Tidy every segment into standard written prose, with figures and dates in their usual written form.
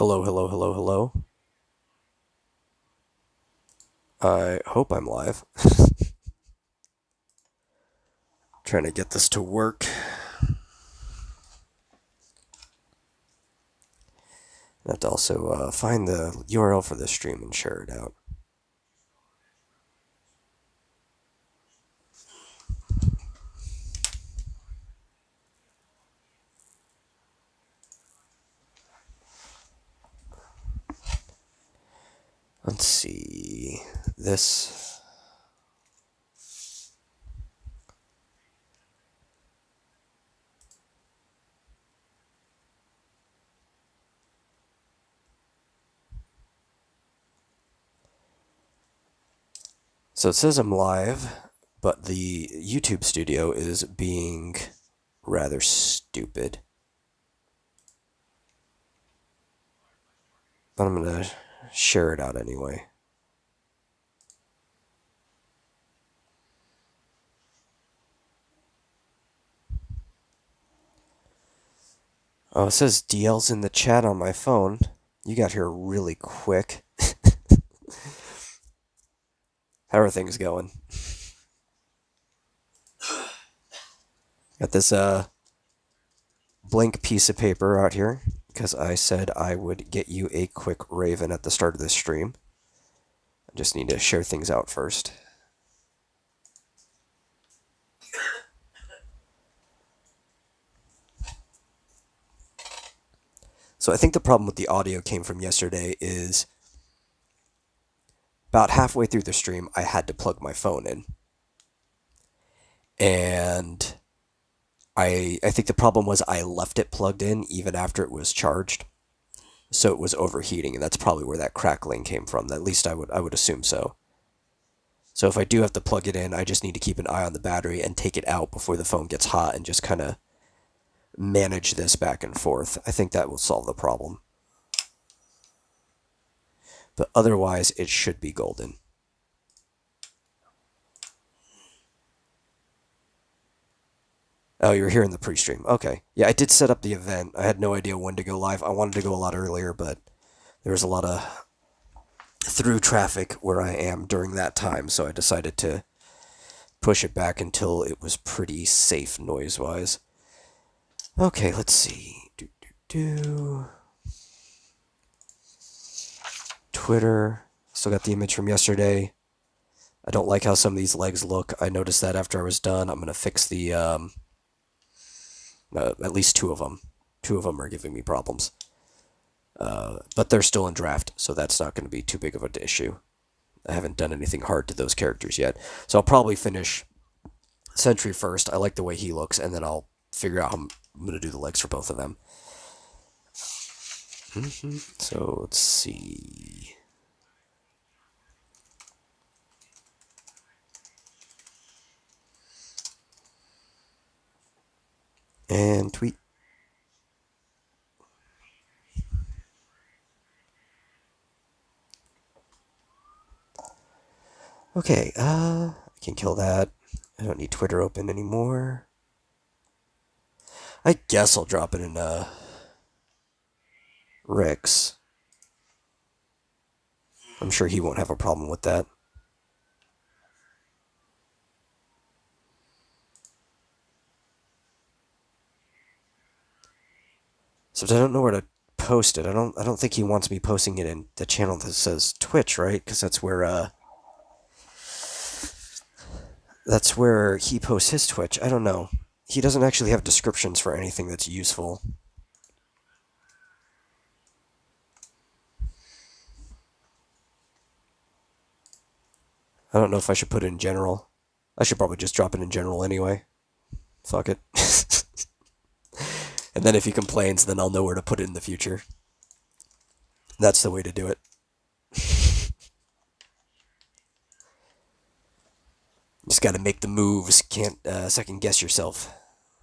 Hello, hello, hello, hello. I hope I'm live. Trying to get this to work. I have to also find the URL for this stream and share it out. Let's see. This. So it says I'm live, but the YouTube studio is being rather stupid. But I'm going to share it out anyway. Oh, it says DL's in the chat on my phone. You got here really quick. How are things going? Got this blank piece of paper out here because I said I would get you a quick raven at the start of this stream. I just need to share things out first. So I think the problem with the audio came from yesterday is about halfway through the stream, I had to plug my phone in. And I think the problem was I left it plugged in even after it was charged. So it was overheating, and that's probably where that crackling came from. At least I would assume so. So if I do have to plug it in, I just need to keep an eye on the battery and take it out before the phone gets hot and just kind of manage this back and forth. I think that will solve the problem. But otherwise, it should be golden. Oh, you're here in the pre-stream. Okay. Yeah, I did set up the event. I had no idea when to go live. I wanted to go a lot earlier, but there was a lot of through traffic where I am during that time, so I decided to push it back until it was pretty safe noise-wise. Okay, let's see. Twitter. Still got the image from yesterday. I don't like how some of these legs look. I noticed that after I was done. I'm going to fix the, at least two of them. Two of them are giving me problems. But they're still in draft, so that's not going to be too big of an issue. I haven't done anything hard to those characters yet. So I'll probably finish Sentry first. I like the way he looks, and then I'll figure out how I'm going to do the legs for both of them. So let's see. And tweet. Okay, I can kill that. I don't need Twitter open anymore. I guess I'll drop it in, Rick's. I'm sure he won't have a problem with that. So I don't know where to post it. I don't think he wants me posting it in the channel that says Twitch, right? Because that's where he posts his Twitch. I don't know. He doesn't actually have descriptions for anything that's useful. I don't know if I should put it in general. I should probably just drop it in general anyway. Fuck it. And then if he complains, then I'll know where to put it in the future. That's the way to do it. Just gotta make the moves. Can't second guess yourself.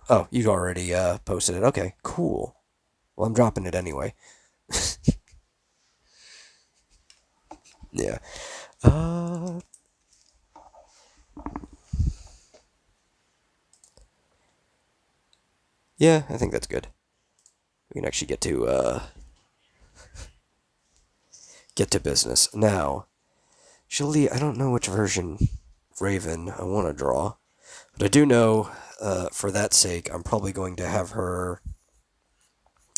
Oh, you already posted it. Okay, cool. Well, I'm dropping it anyway. Yeah. Yeah, I think that's good. We can actually get to get to business. Now, I don't know which version Raven I want to draw, but I do know, for that sake, I'm probably going to have her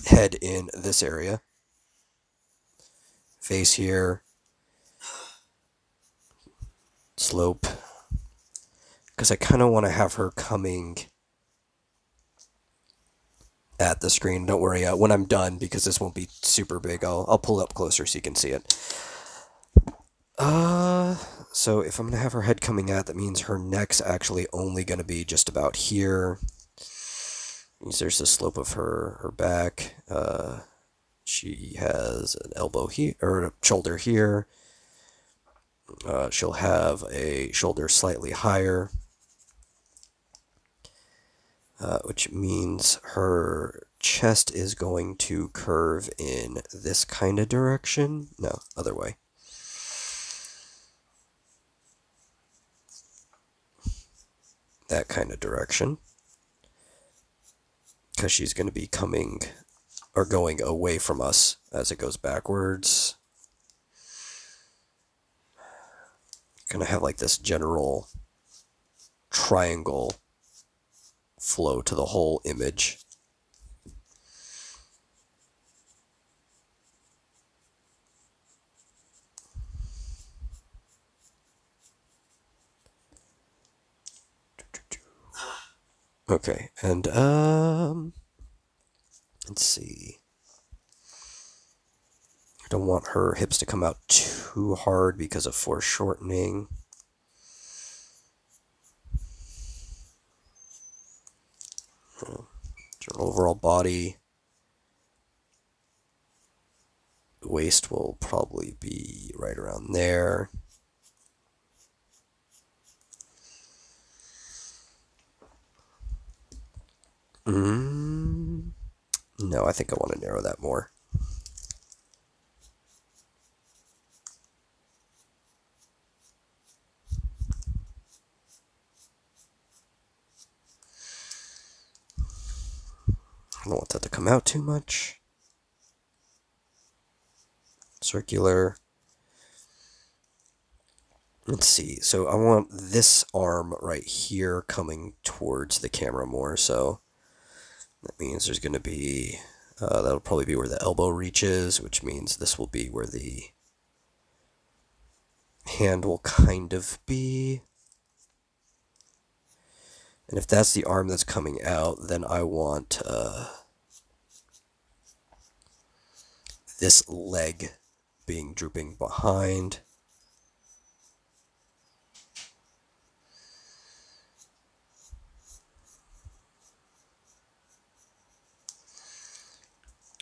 head in this area. Face here. Slope. Because I kind of want to have her coming at the screen. Don't worry, when I'm done, because this won't be super big, I'll pull it up closer so you can see it. So if I'm going to have her head coming at, that means her neck's actually only going to be just about here. There's the slope of her back. She has an elbow here, or a shoulder here. She'll have a shoulder slightly higher, which means her chest is going to curve in this kind of direction. No, other way. That kind of direction. Because she's going to be coming or going away from us as it goes backwards. Going to have like this general triangle flow to the whole image. Okay, and let's see. I don't want her hips to come out too hard because of foreshortening. Her overall body, waist will probably be right around there. No, I think I want to narrow that more. I don't want that to come out too much. Circular. Let's see. So I want this arm right here coming towards the camera more. So that means there's going to be, that'll probably be where the elbow reaches, which means this will be where the hand will kind of be. And if that's the arm that's coming out, then I want this leg being drooping behind.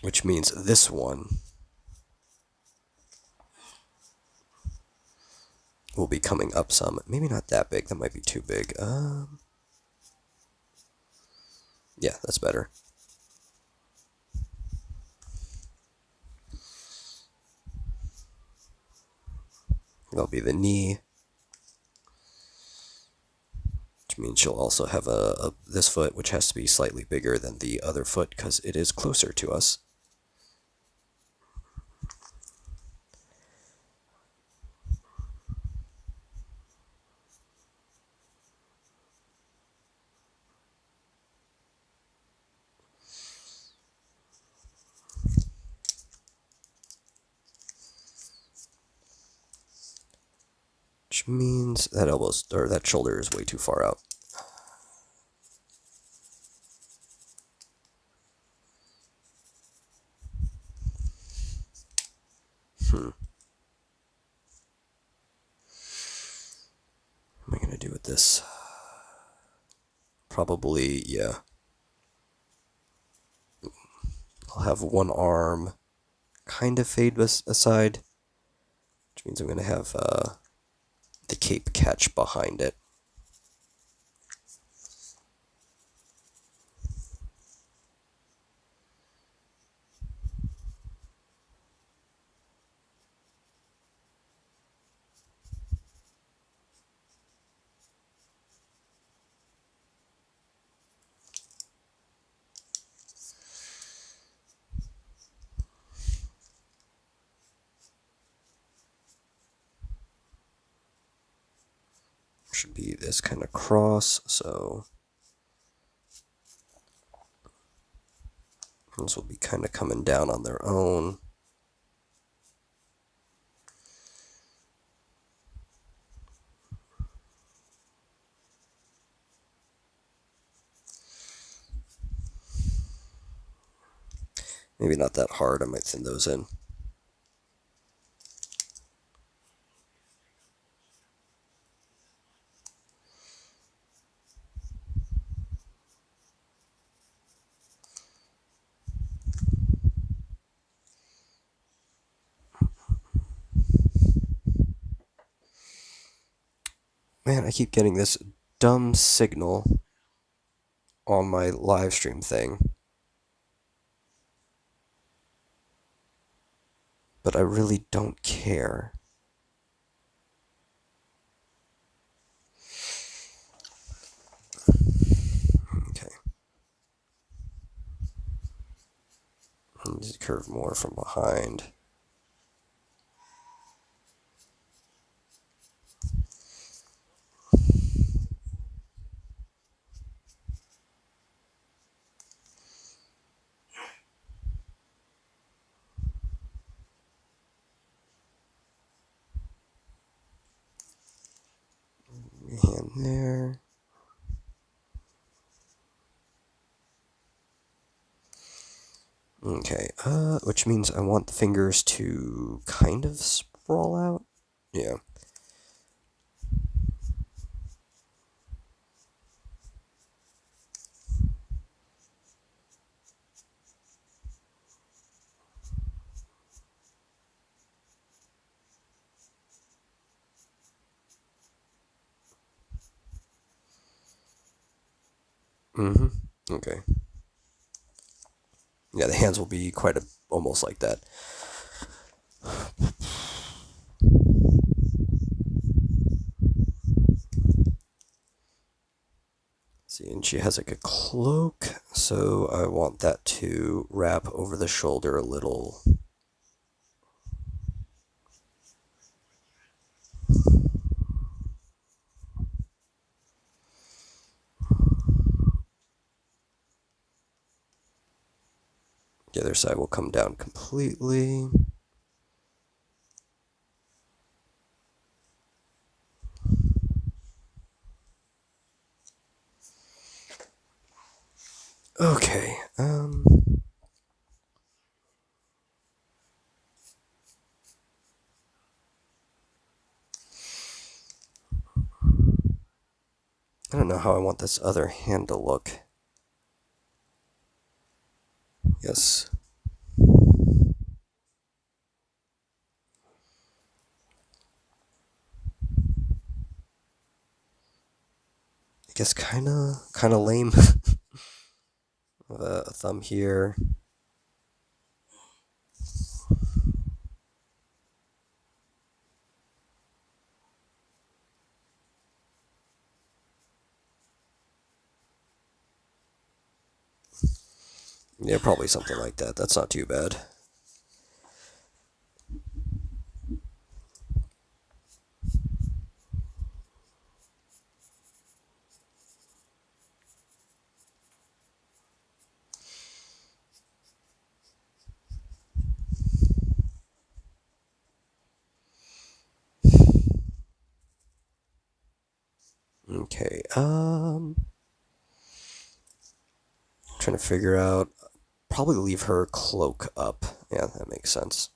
Which means this one will be coming up some. Maybe not that big. That might be too big. Yeah, that's better. That'll be the knee. Which means she'll also have this foot, which has to be slightly bigger than the other foot because it is closer to us. Which means that that shoulder is way too far out. What am I going to do with this? Probably, yeah. I'll have one arm kind of fade aside, which means I'm going to have the cape catch behind it. should be this kind of cross, so those will be kind of coming down on their own. Maybe not that hard, I might thin those in. Man, I keep getting this dumb signal on my live stream thing. But I really don't care. Okay. I need to curve more from behind. Hand there. Okay, which means I want the fingers to kind of sprawl out. Yeah. Mm-hmm. Okay. Yeah, the hands will be almost like that. See, and she has like a cloak, so I want that to wrap over the shoulder a little. The other side will come down completely. Okay, I don't know how I want this other hand to look. Yes. I guess kinda lame. A thumb here. Yeah, probably something like that. That's not too bad. Okay, trying to figure out, probably leave her cloak up. Yeah, that makes sense.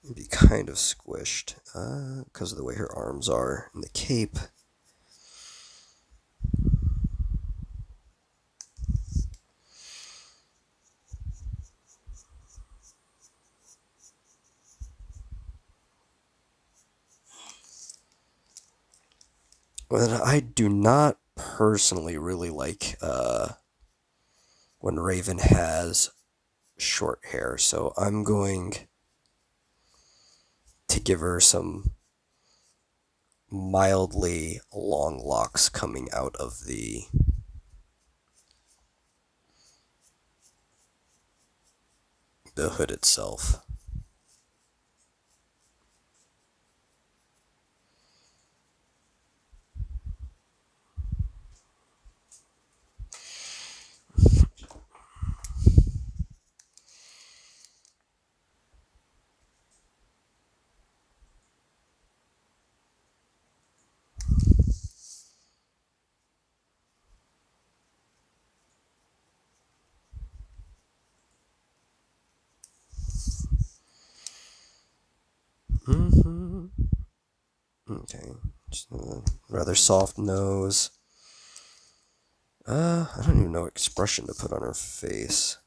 It'd be kind of squished, because of the way her arms are in the cape. But I do not personally really like when Raven has short hair, so I'm going to give her some mildly long locks coming out of the hood itself. Mm-hmm. Okay, just a rather soft nose. I don't even know what expression to put on her face.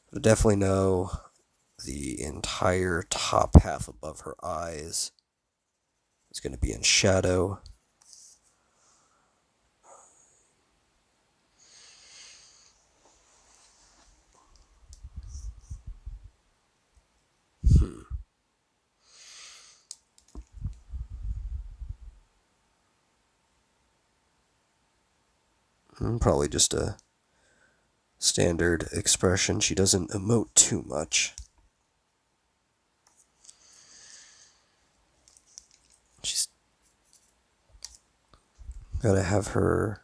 But I definitely know the entire top half above her eyes is going to be in shadow. Probably just a standard expression. She doesn't emote too much. She's gotta have her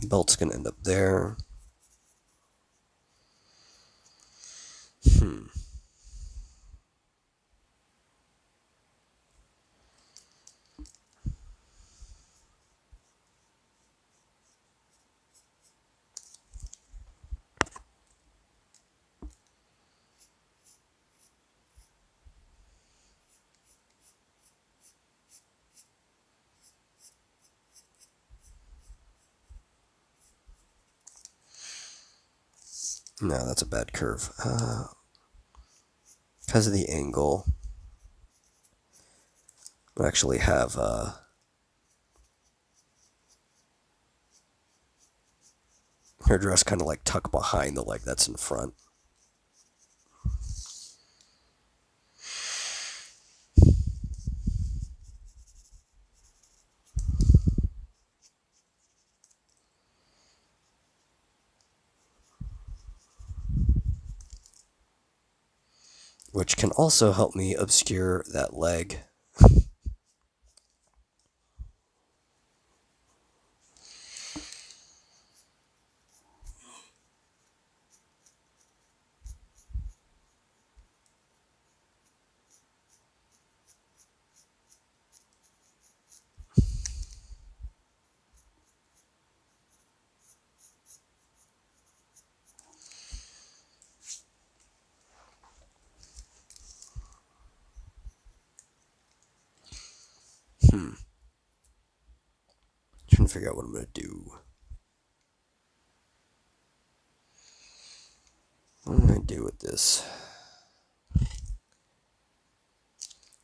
belt's gonna end up there. No, that's a bad curve. Because of the angle, I actually have her dress kind of like tucked behind the leg that's in front. Which can also help me obscure that leg. Trying to figure out what I'm gonna do. What am I gonna do with this?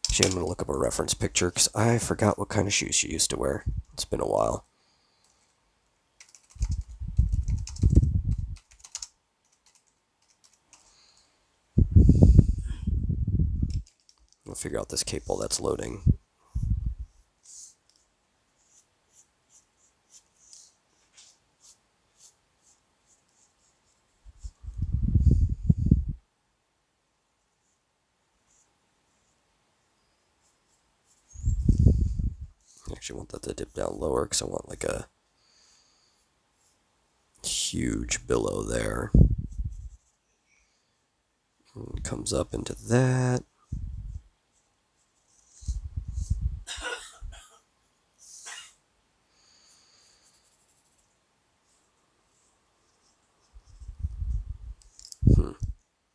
Actually, I'm gonna look up a reference picture because I forgot what kind of shoes she used to wear. It's been a while. I'll figure out this cape while that's loading. I actually want that to dip down lower because I want like a huge billow there. And it comes up into that.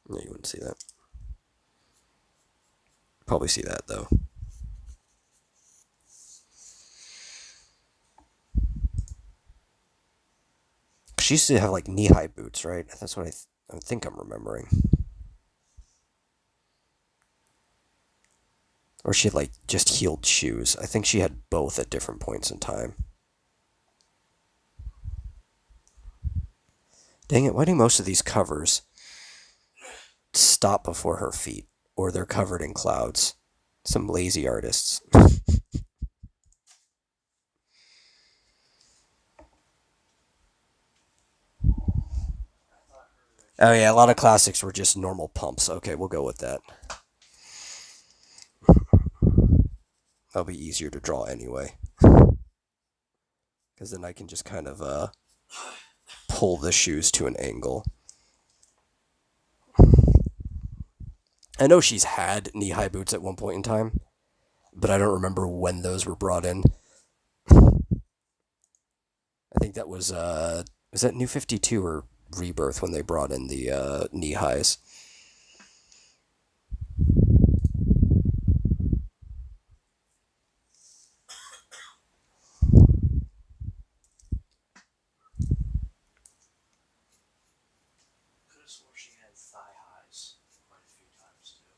No, you wouldn't see that. Probably see that though. she used to have like knee-high boots, right? That's what I think I'm remembering. Or she had like just heeled shoes. I think she had both at different points in time. Dang it, why do most of these covers stop before her feet? Or they're covered in clouds? Some lazy artists. Oh yeah, a lot of classics were just normal pumps. Okay, we'll go with that. That'll be easier to draw anyway. Because then I can just kind of pull the shoes to an angle. I know she's had knee-high boots at one point in time, but I don't remember when those were brought in. I think that was that New 52 or Rebirth when they brought in the knee highs. Could have swore she had thigh highs quite a few times too.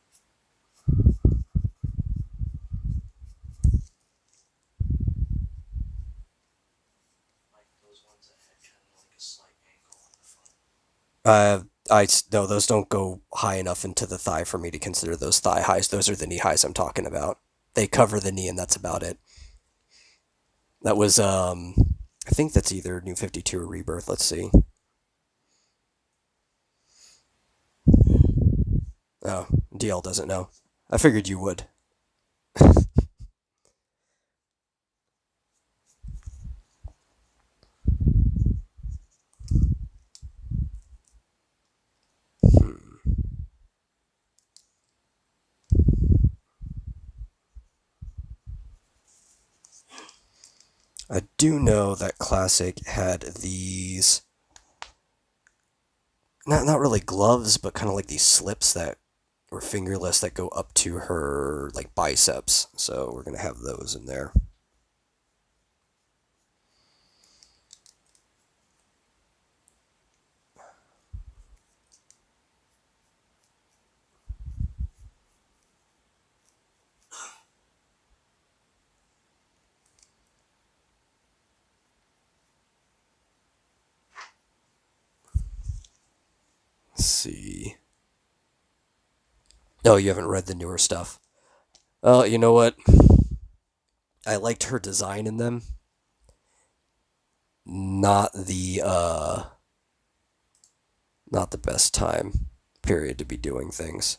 Like those ones that had kind of like a slight angle on the front. I no, those don't go high enough into the thigh for me to consider those thigh highs. Those are the knee highs I'm talking about. They cover the knee, and that's about it. That was I think that's either New 52 or Rebirth. Let's see. Oh, DL doesn't know. I figured you would. I do know that Classic had these not really gloves, but kind of like these slips that were fingerless that go up to her like biceps. So we're gonna have those in there. Let's see. Oh, you haven't read the newer stuff. Oh, you know what? I liked her design in them, not the best time period to be doing things.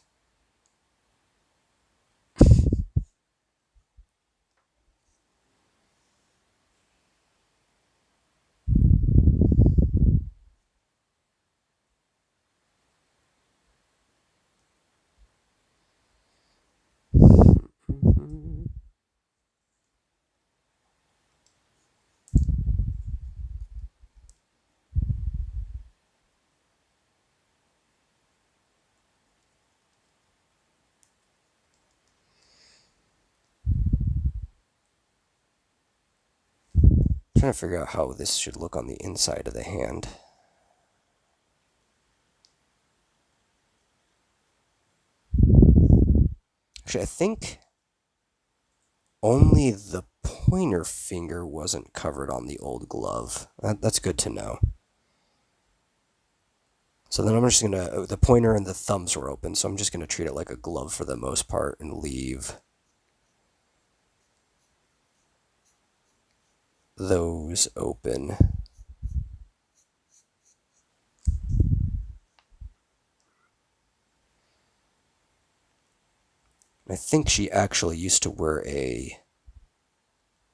Trying to figure out how this should look on the inside of the hand. Actually, I think only the pointer finger wasn't covered on the old glove. That's good to know. So then I'm just gonna, the pointer and the thumbs were open, so I'm just gonna treat it like a glove for the most part and leave those open. I think she actually used to wear a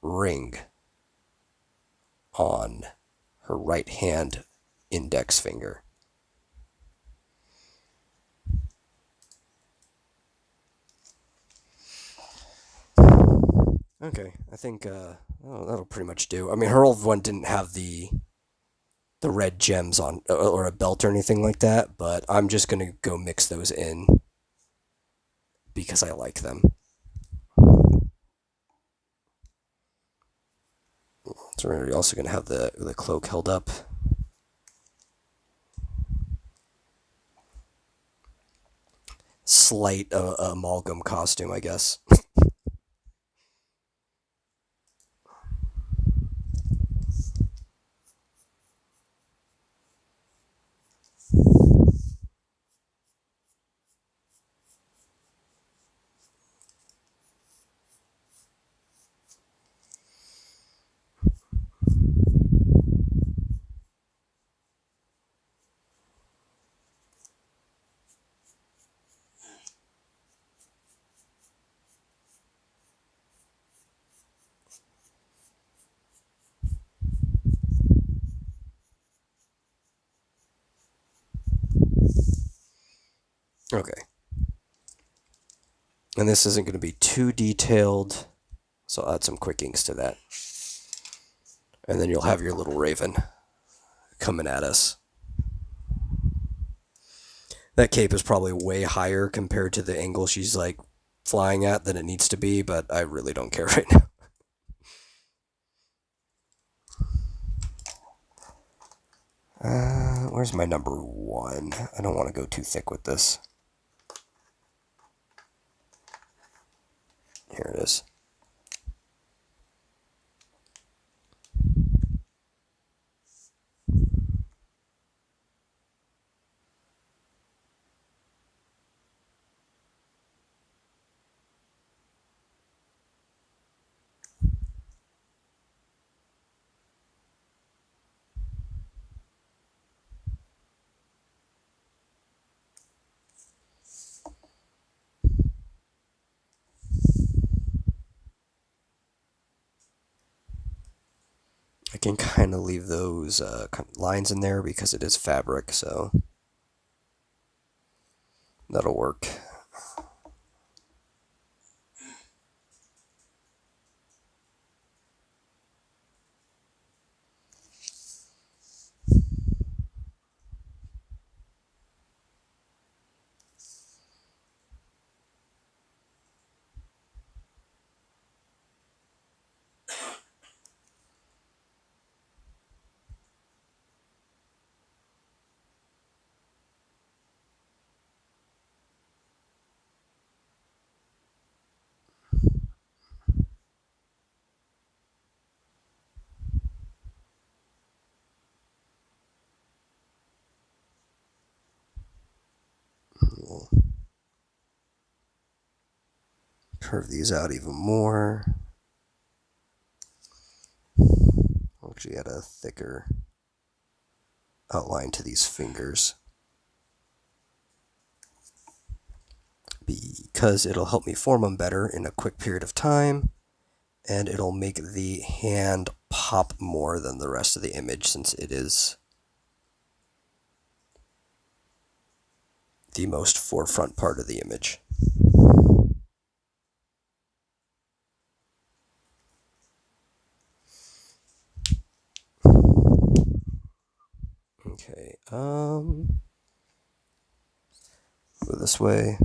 ring on her right hand index finger. Okay, I think that'll pretty much do. I mean, her old one didn't have the red gems on or a belt or anything like that, but I'm just gonna go mix those in because I like them. So we're also gonna have the cloak held up. slight amalgam costume, I guess. Okay. And this isn't going to be too detailed, so I'll add some quick inks to that. And then you'll have your little raven coming at us. That cape is probably way higher compared to the angle she's like flying at than it needs to be, but I really don't care right now. Where's my number one? I don't want to go too thick with this. Here it is. I can kind of leave those lines in there because it is fabric, so that'll work. We'll curve these out even more. I'll actually add a thicker outline to these fingers because it'll help me form them better in a quick period of time, and it'll make the hand pop more than the rest of the image since it is the most forefront part of the image. Okay, go this way.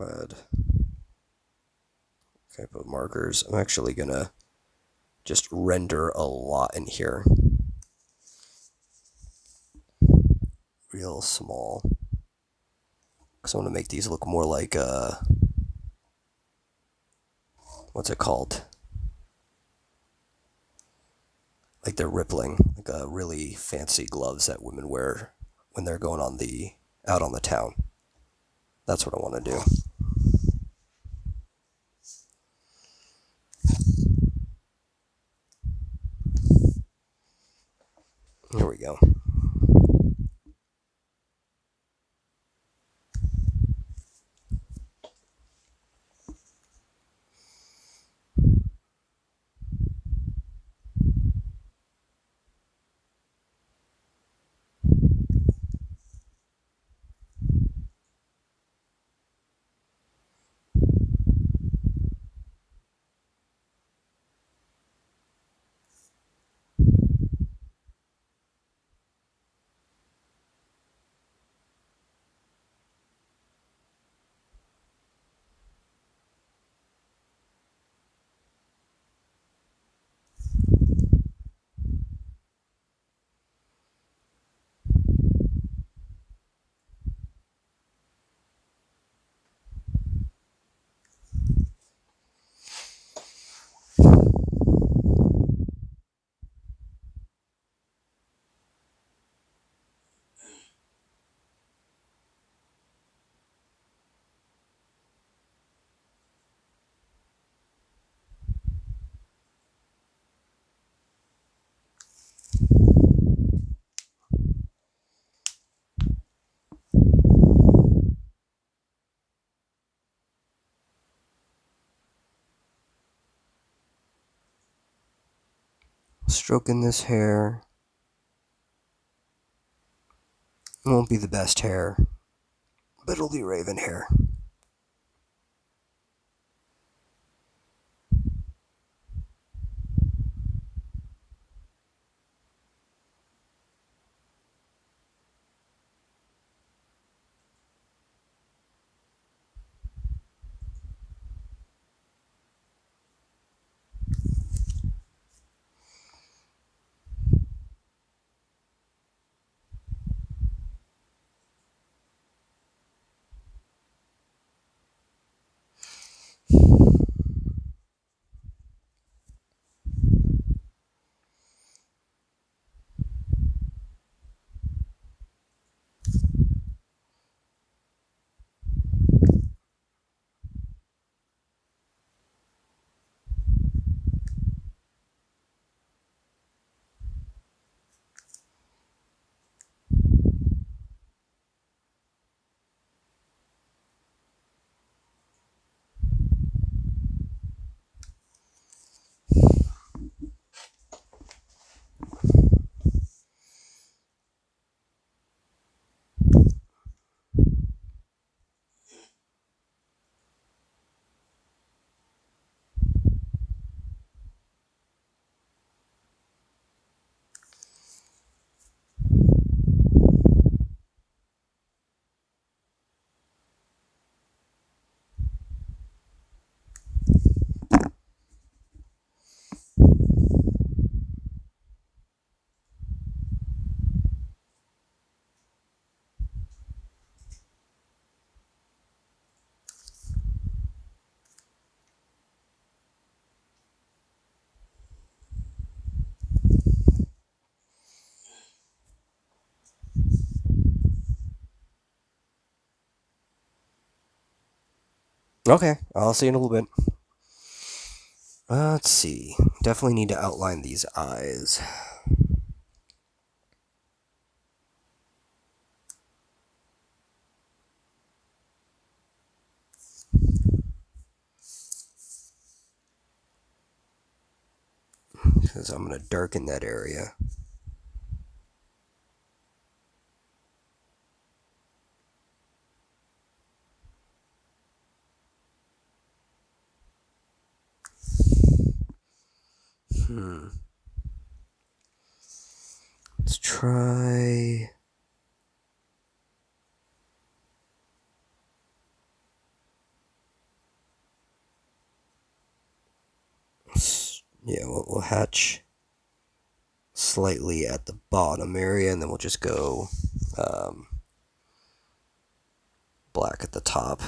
Add type of markers. I'm actually gonna just render a lot in here. Real small. Because I want to make these look more like, what's it called? Like they're rippling, like really fancy gloves that women wear when they're going out on the town. That's what I want to do. Here we go. Stroking this hair. It won't be the best hair, but it'll be raven hair. Okay, I'll see you in a little bit. Let's see. Definitely need to outline these eyes. Because I'm going to darken that area. Let's try. Yeah, we'll hatch slightly at the bottom area, and then we'll just go black at the top.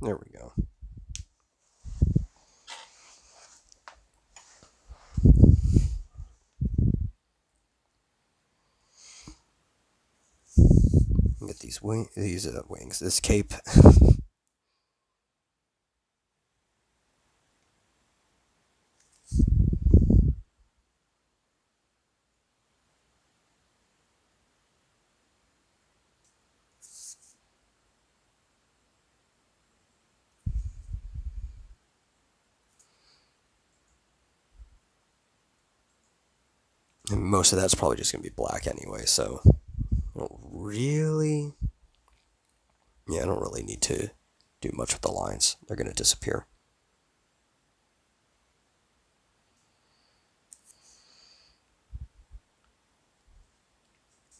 There we go. Get these wings, this cape. And most of that's probably just going to be black anyway, so I don't really need to do much with the lines. They're going to disappear.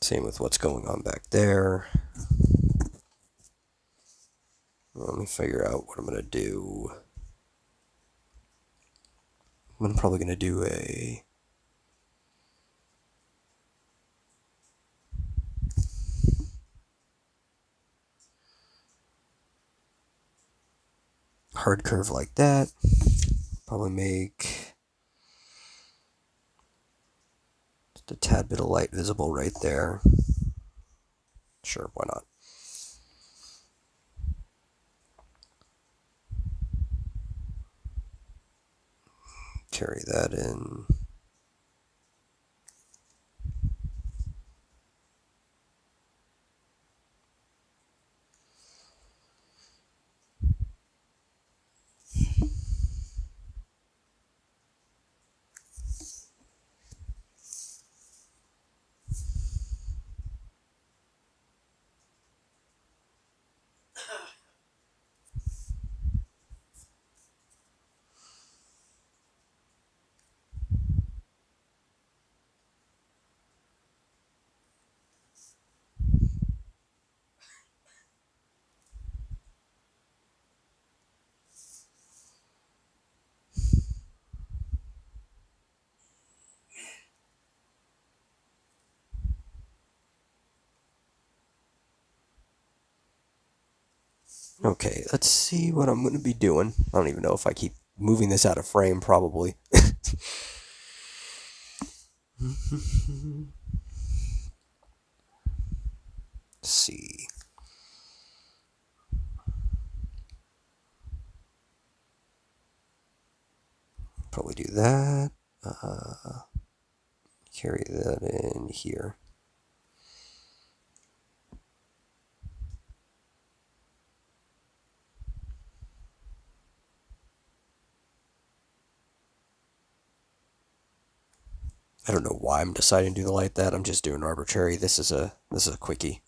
Same with what's going on back there. Let me figure out what I'm going to do. I'm probably going to do a hard curve like that. Probably make just a tad bit of light visible right there. Sure, why not? Carry that in. Okay, let's see what I'm going to be doing. I don't even know if I keep moving this out of frame, probably. Let's see. Probably do that. Carry that in here. I don't know why I'm deciding to do the like that. I'm just doing arbitrary. This is a quickie.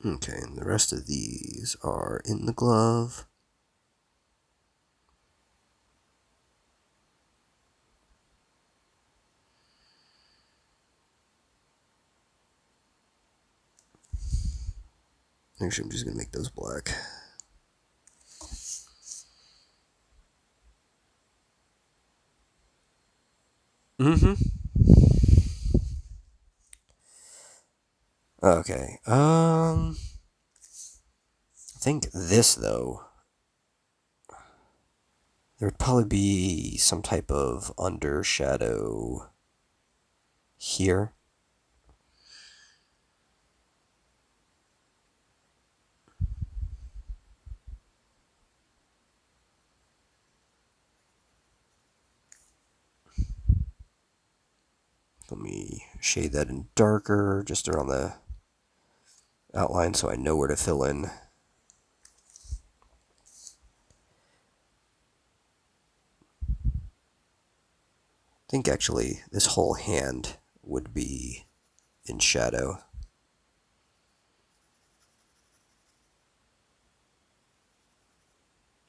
Okay, and the rest of these are in the glove. Actually, I'm just going to make those black. Mm-hmm. Okay. I think this, though, there would probably be some type of under shadow here. Let me shade that in darker, just around the outline so I know where to fill in. I think actually this whole hand would be in shadow.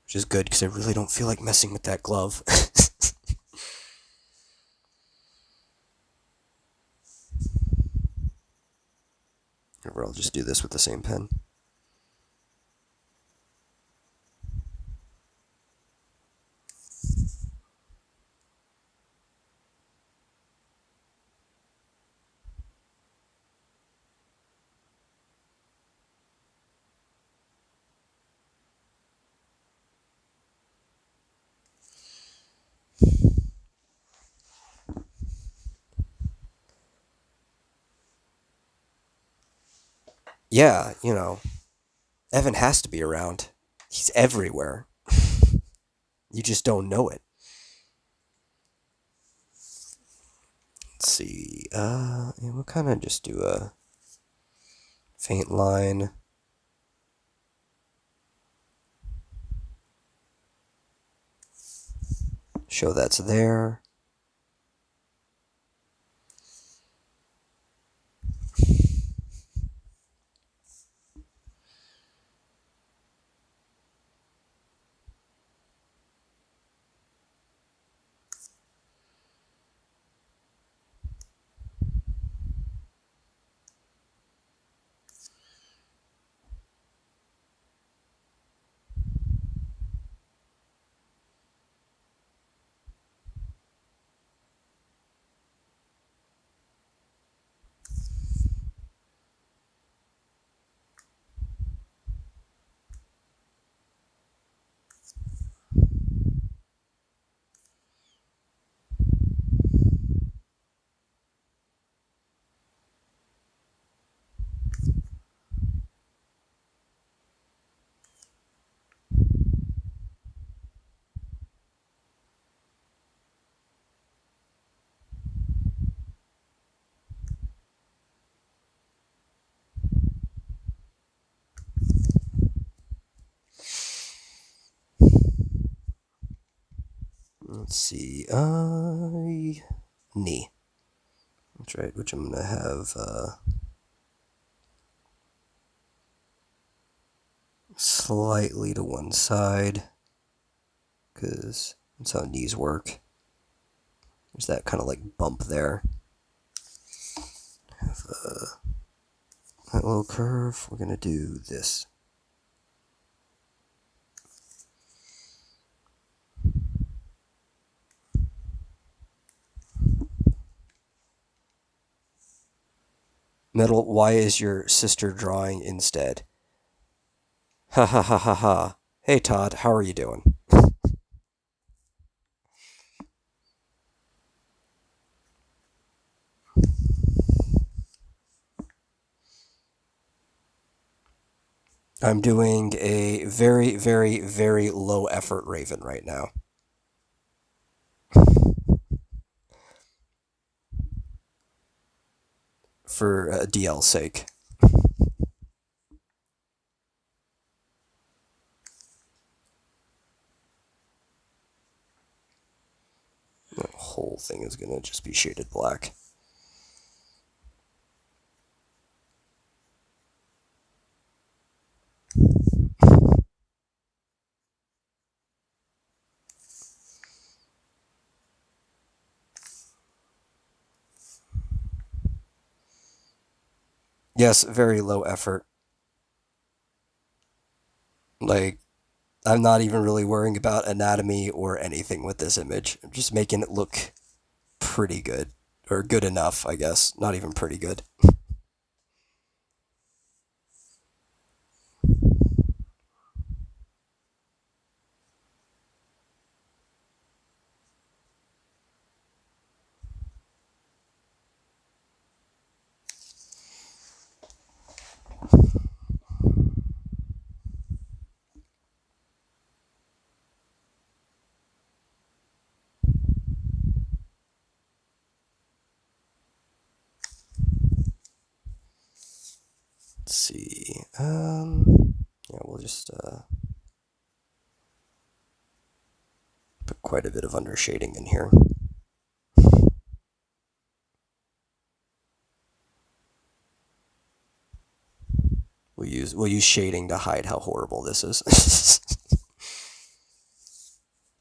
Which is good because I really don't feel like messing with that glove. Or I'll just do this with the same pen. Yeah, Evan has to be around. He's everywhere. You just don't know it. Let's see. Yeah, we'll kind of just do a faint line. Show that's there. Let's see. Knee. That's right, which I'm going to have slightly to one side, because that's how knees work. There's that kind of like bump there. Have that little curve. We're going to do this. Metal, why is your sister drawing instead? Ha ha ha ha ha. Hey Todd, how are you doing? I'm doing a very, very, very low effort Raven right now. For DL's sake. The whole thing is going to just be shaded black. Yes, very low effort. Like, I'm not even really worrying about anatomy or anything with this image. I'm just making it look pretty good. Or good enough, I guess. Not even pretty good. Let's see. Yeah, we'll just put quite a bit of undershading in here. We'll use shading to hide how horrible this is.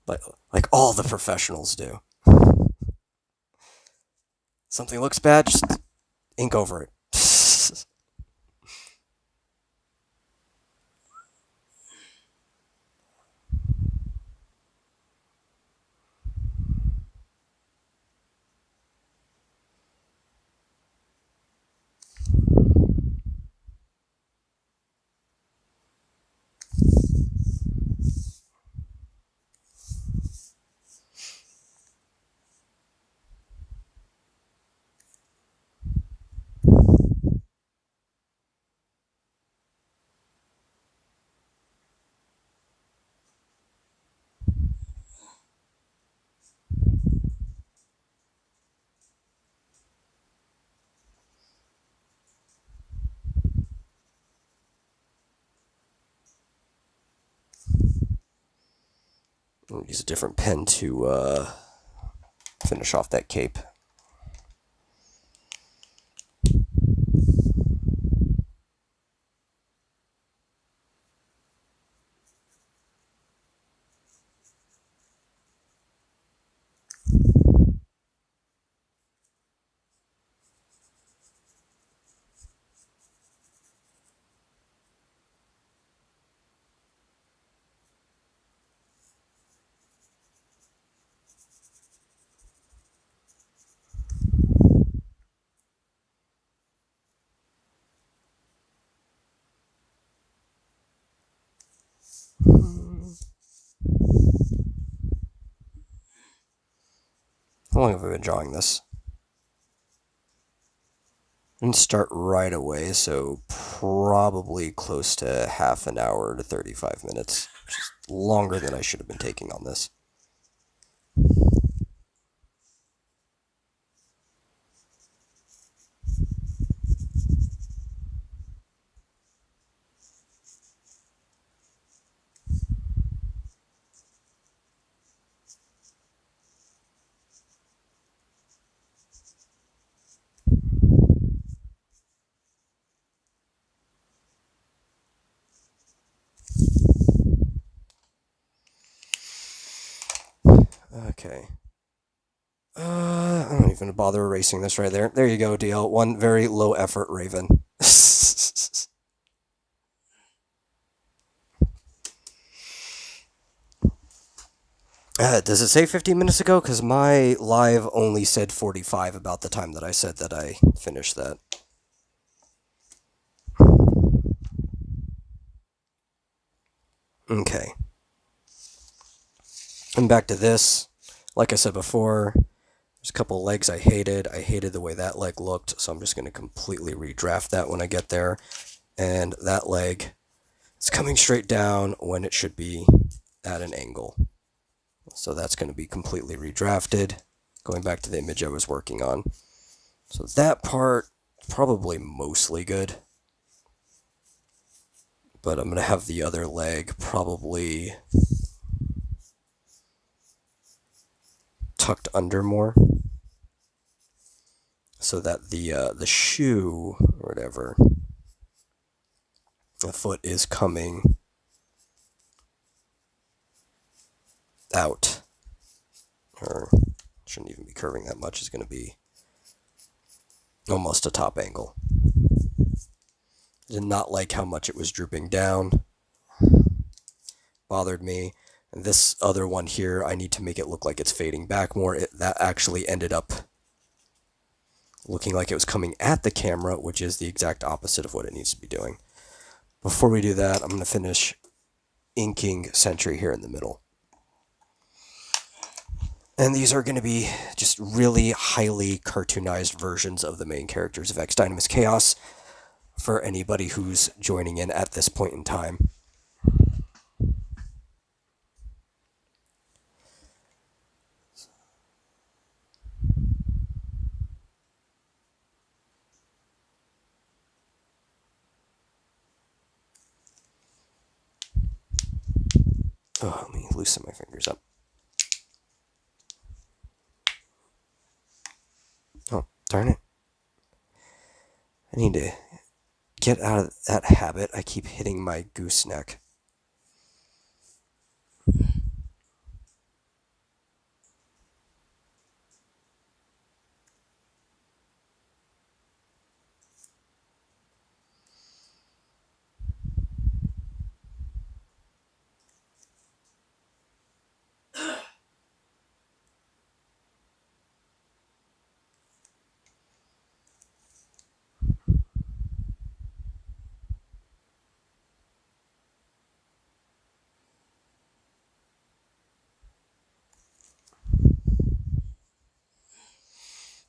like all the professionals do. Something looks bad, just ink over it. I'll use a different pen to finish off that cape. How long have I been drawing this? I didn't start right away, so probably close to half an hour to 35 minutes, which is longer than I should have been taking on this. Okay. I don't even bother erasing this right there. There you go, DL. One very low effort Raven. Does it say 15 minutes ago? Because my live only said 45 about the time that I said that I finished that. Okay. And back to this. Like I said before, there's a couple legs I hated. I hated the way that leg looked, so I'm just going to completely redraft that when I get there. And that leg is coming straight down when it should be at an angle. So that's going to be completely redrafted, going back to the image I was working on. So that part, probably mostly good. But I'm going to have the other leg probably tucked under more, so that the shoe or whatever, the foot is coming out, or shouldn't even be curving that much. It's going to be almost a top angle. I did not like how much it was drooping down. Bothered me. And this other one here, I need to make it look like it's fading back more. That actually ended up looking like it was coming at the camera, which is the exact opposite of what it needs to be doing. Before we do that, I'm going to finish inking Sentry here in the middle. And these are going to be just really highly cartoonized versions of the main characters of Ex Dynamis Chaos for anybody who's joining in at this point in time. Oh, let me loosen my fingers up. Oh, darn it. I need to get out of that habit. I keep hitting my gooseneck.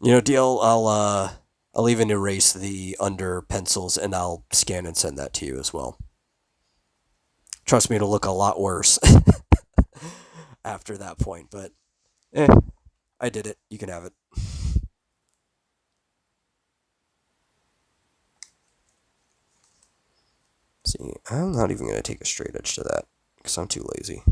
You know, DL, I'll even erase the under pencils and I'll scan and send that to you as well. Trust me, it'll look a lot worse after that point, but I did it. You can have it. See, I'm not even going to take a straight edge to that because I'm too lazy.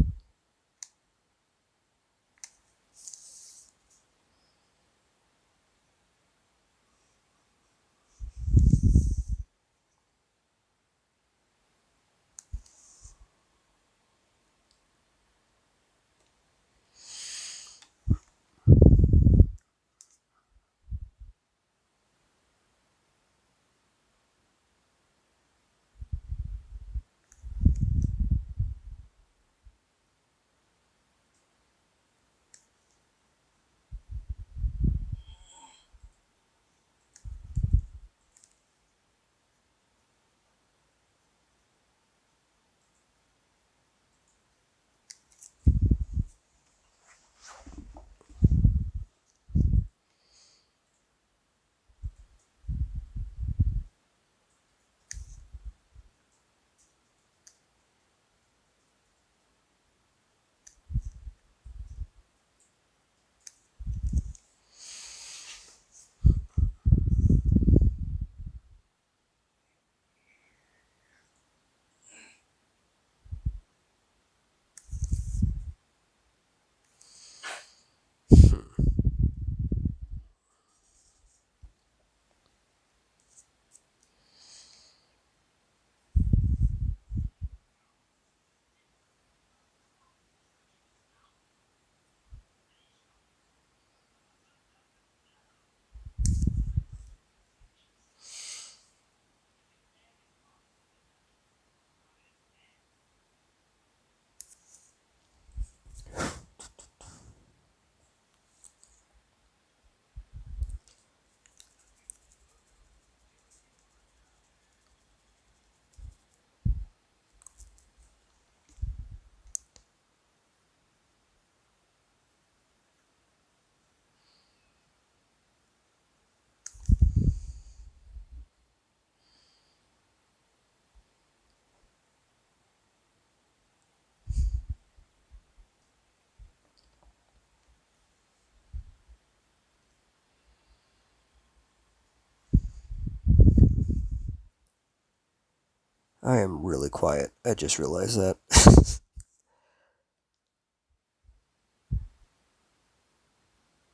I am really quiet. I just realized that.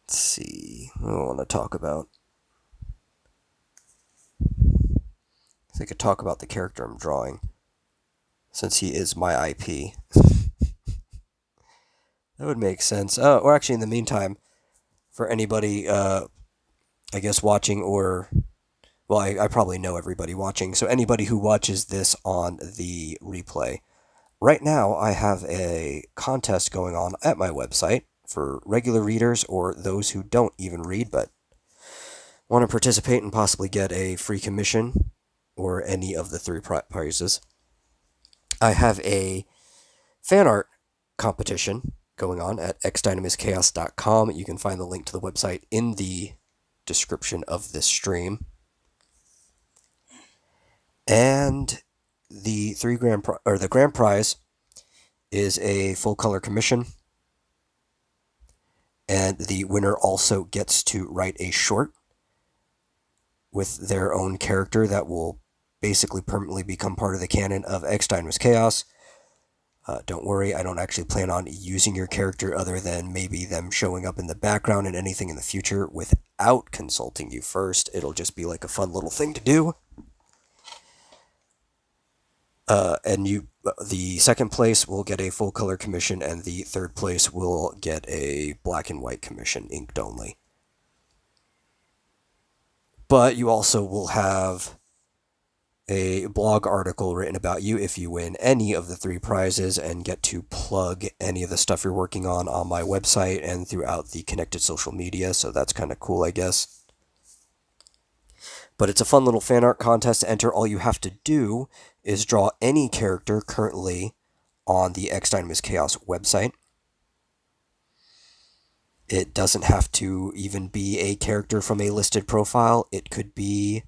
Let's see. What do I want to talk about? I could talk about the character I'm drawing, since he is my IP. That would make sense. Or actually, in the meantime, for anybody, I guess, watching or. Well, I probably know everybody watching, so anybody who watches this on the replay. Right now, I have a contest going on at my website for regular readers or those who don't even read but want to participate and possibly get a free commission or any of the three prizes. I have a fan art competition going on at exdynamischaos.com. You can find the link to the website in the description of this stream. And the the grand prize is a full color commission, and the winner also gets to write a short with their own character that will basically permanently become part of the canon of Ex Dynamis Chaos. Don't worry, I don't actually plan on using your character other than maybe them showing up in the background and anything in the future without consulting you first. It'll just be like a fun little thing to do. The second place will get a full color commission, and the third place will get a black and white commission, inked only. But you also will have a blog article written about you if you win any of the three prizes and get to plug any of the stuff you're working on my website and throughout the connected social media, so that's kind of cool, I guess. But it's a fun little fan art contest to enter. All you have to do is draw any character currently on the Ex Dynamis Chaos website. It doesn't have to even be a character from a listed profile. It could be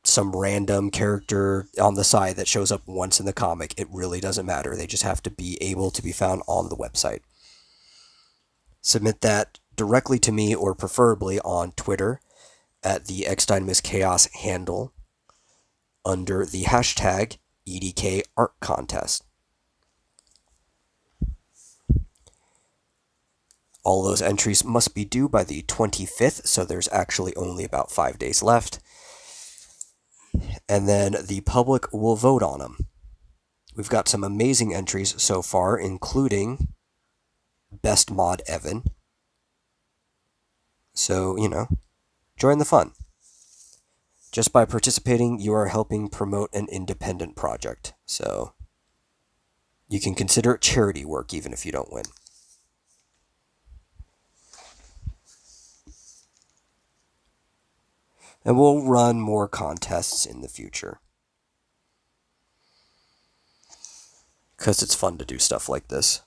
some random character on the side that shows up once in the comic. It really doesn't matter. They just have to be able to be found on the website. Submit that directly to me or preferably on Twitter at the Ex Dynamis Chaos handle under the hashtag EDK Art Contest. All those entries must be due by the 25th, so there's actually only about 5 days left. And then the public will vote on them. We've got some amazing entries so far, including Best Mod Evan. So, join the fun. Just by participating, you are helping promote an independent project. So, you can consider it charity work even if you don't win. And we'll run more contests in the future. Because it's fun to do stuff like this.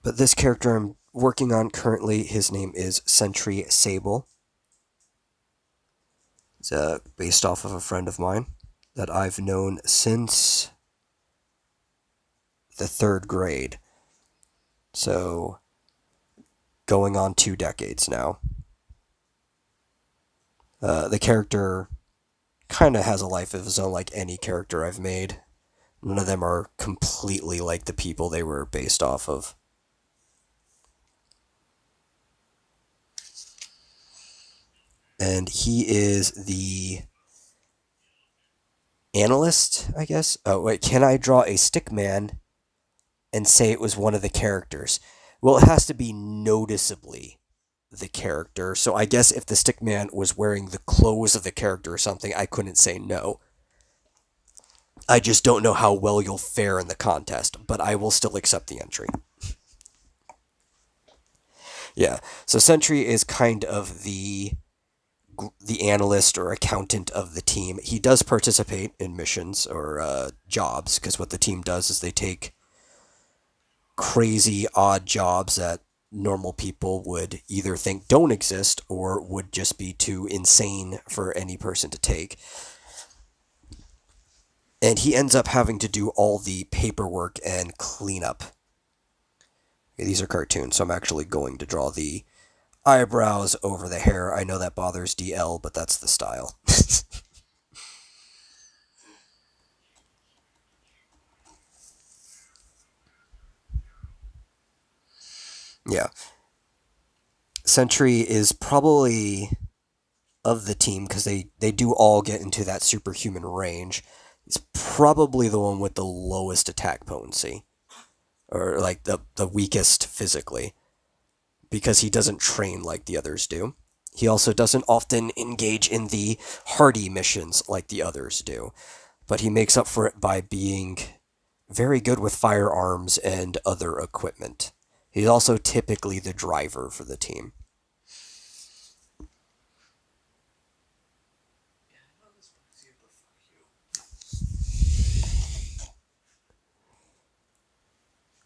But this character I'm working on currently, his name is Sentry Sable. It's based off of a friend of mine that I've known since the 3rd grade. So, going on 2 decades now. The character kind of has a life of his own like any character I've made. None of them are completely like the people they were based off of. And he is the analyst, I guess. Oh, wait, can I draw a stick man and say it was one of the characters? Well, it has to be noticeably the character. So I guess if the stick man was wearing the clothes of the character or something, I couldn't say no. I just don't know how well you'll fare in the contest, but I will still accept the entry. Yeah, so Sentry is kind of the analyst or accountant of the team. He does participate in missions or jobs, because what the team does is they take crazy odd jobs that normal people would either think don't exist or would just be too insane for any person to take. And he ends up having to do all the paperwork and cleanup. Okay, these are cartoons, so I'm actually going to draw the eyebrows over the hair. I know that bothers DL, but that's the style. Yeah. Sentry is probably of the team because they do all get into that superhuman range. He's probably the one with the lowest attack potency, or like the weakest physically, because he doesn't train like the others do. He also doesn't often engage in the hardy missions like the others do, but he makes up for it by being very good with firearms and other equipment. He's also typically the driver for the team. Yeah, I know this bugs you, but fuck you.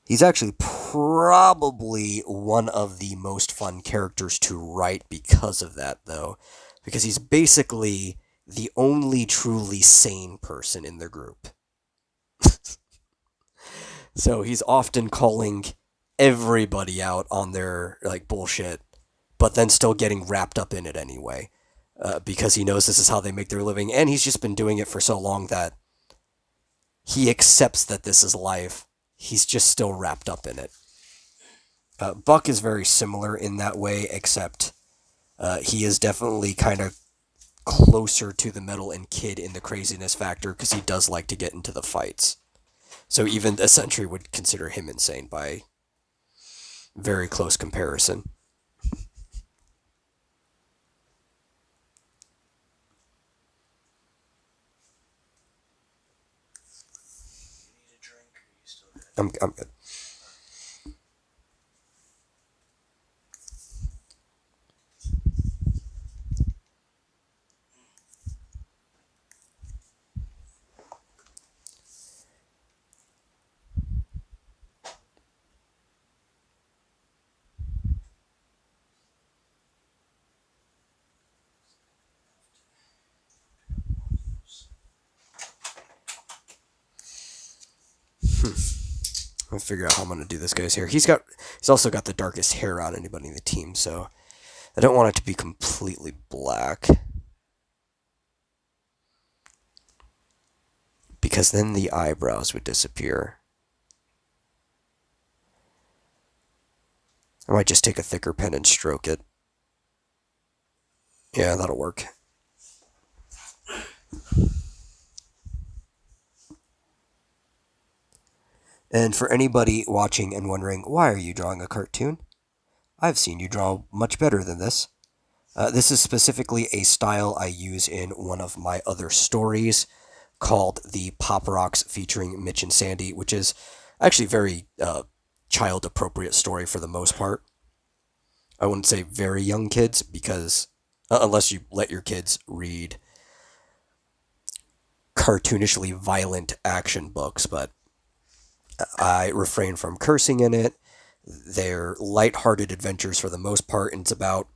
He's actually probably one of the most fun characters to write because of that, though. Because he's basically the only truly sane person in the group. So he's often calling everybody out on their like bullshit, but then still getting wrapped up in it anyway. Because he knows this is how they make their living, and he's just been doing it for so long that he accepts that this is life. He's just still wrapped up in it. Buck is very similar in that way, except he is definitely kind of closer to the Metal and Kid in the craziness factor because he does like to get into the fights. So even a Sentry would consider him insane by very close comparison. You need a drink, or you still good? I'm good. I'll figure out how I'm gonna do this guy's hair. He's also got the darkest hair on anybody in the team, so I don't want it to be completely black. Because then the eyebrows would disappear. I might just take a thicker pen and stroke it. Yeah, that'll work. And for anybody watching and wondering, why are you drawing a cartoon? I've seen you draw much better than this. This is specifically a style I use in one of my other stories called the Pop Rocks featuring Mitch and Sandy, which is actually very child appropriate story for the most part. I wouldn't say very young kids because unless you let your kids read cartoonishly violent action books, but I refrain from cursing in it. They're light-hearted adventures for the most part, and it's about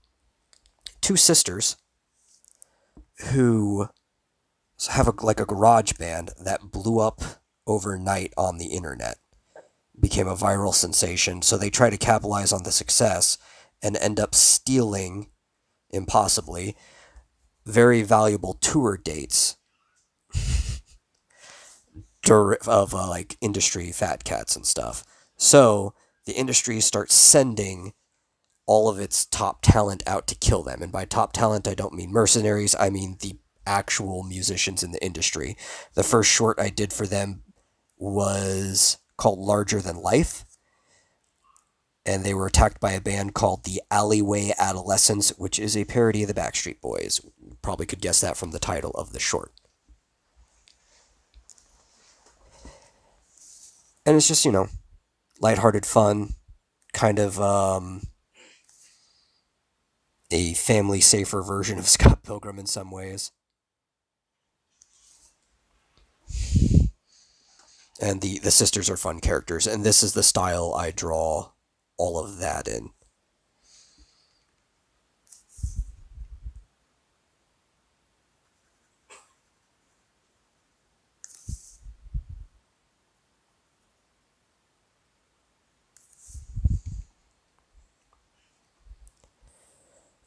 two sisters who have like a garage band that blew up overnight on the internet, became a viral sensation. So they try to capitalize on the success and end up stealing, impossibly, very valuable tour dates of like industry fat cats and stuff. So the industry starts sending all of its top talent out to kill them. And by top talent, I don't mean mercenaries, I mean the actual musicians in the industry. The first short I did for them was called Larger Than Life. And they were attacked by a band called the Alleyway Adolescents, which is a parody of the Backstreet Boys. You probably could guess that from the title of the short. And it's just, lighthearted fun, kind of a family safer version of Scott Pilgrim in some ways. And the sisters are fun characters, and this is the style I draw all of that in.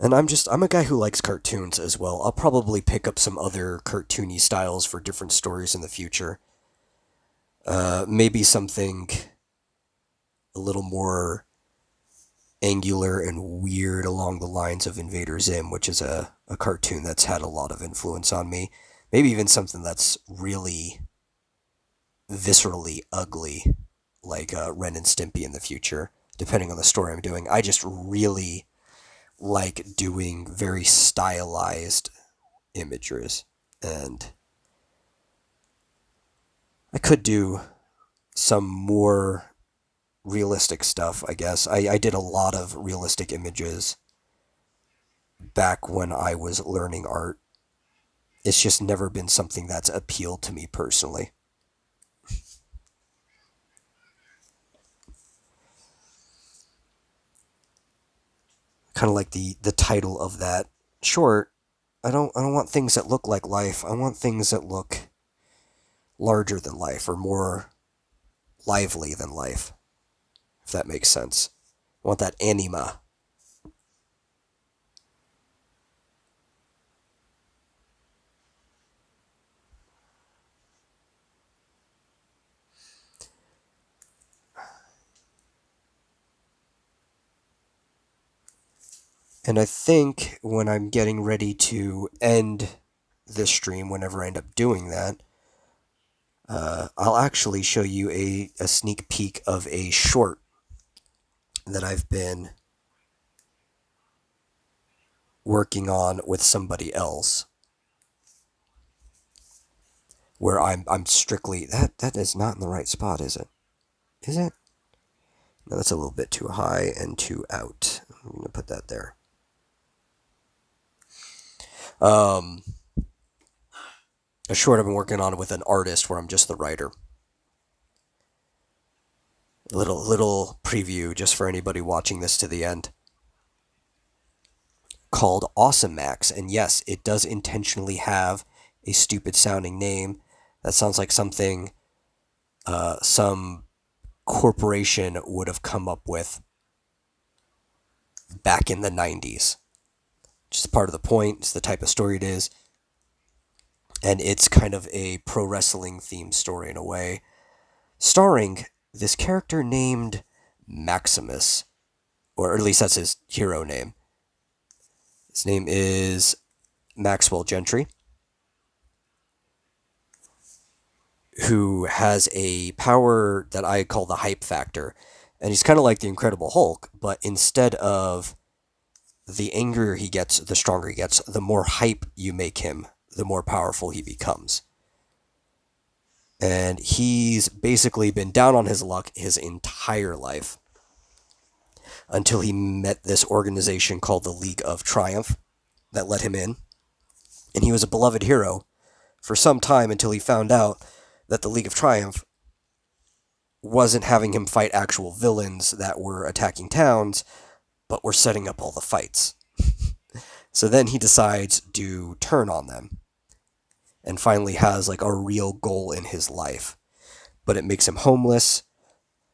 And I'm a guy who likes cartoons as well. I'll probably pick up some other cartoony styles for different stories in the future. Maybe something a little more angular and weird along the lines of Invader Zim, which is a cartoon that's had a lot of influence on me. Maybe even something that's really viscerally ugly, like Ren and Stimpy in the future, depending on the story I'm doing. I just really like doing very stylized images. And I could do some more realistic stuff, I guess. I did a lot of realistic images back when I was learning art. It's just never been something that's appealed to me personally. Kind of like the title of that short. I don't want things that look like life. I want things that look larger than life or more lively than life, if that makes sense. I want that anima. And I think when I'm getting ready to end this stream, whenever I end up doing that, I'll actually show you a sneak peek of a short that I've been working on with somebody else, where I'm strictly that is not in the right spot, is it? Is it? No, that's a little bit too high and too out. I'm gonna put that there. Um, a short I've been working on with an artist where I'm just the writer. Little preview just for anybody watching this to the end. Called Awesome Max, and yes, it does intentionally have a stupid sounding name. That sounds like something some corporation would have come up with back in the 90s. Just part of the point. It's the type of story it is. And it's kind of a pro wrestling themed story in a way, starring this character named Maximus, or at least that's his hero name. His name is Maxwell Gentry, who has a power that I call the hype factor. And he's kind of like the Incredible Hulk, but instead of the angrier he gets, the stronger he gets, the more hype you make him, the more powerful he becomes. And he's basically been down on his luck his entire life until he met this organization called the League of Triumph that let him in. And he was a beloved hero for some time until he found out that the League of Triumph wasn't having him fight actual villains that were attacking towns, but were setting up all the fights. So then he decides to turn on them and finally has like a real goal in his life. But it makes him homeless.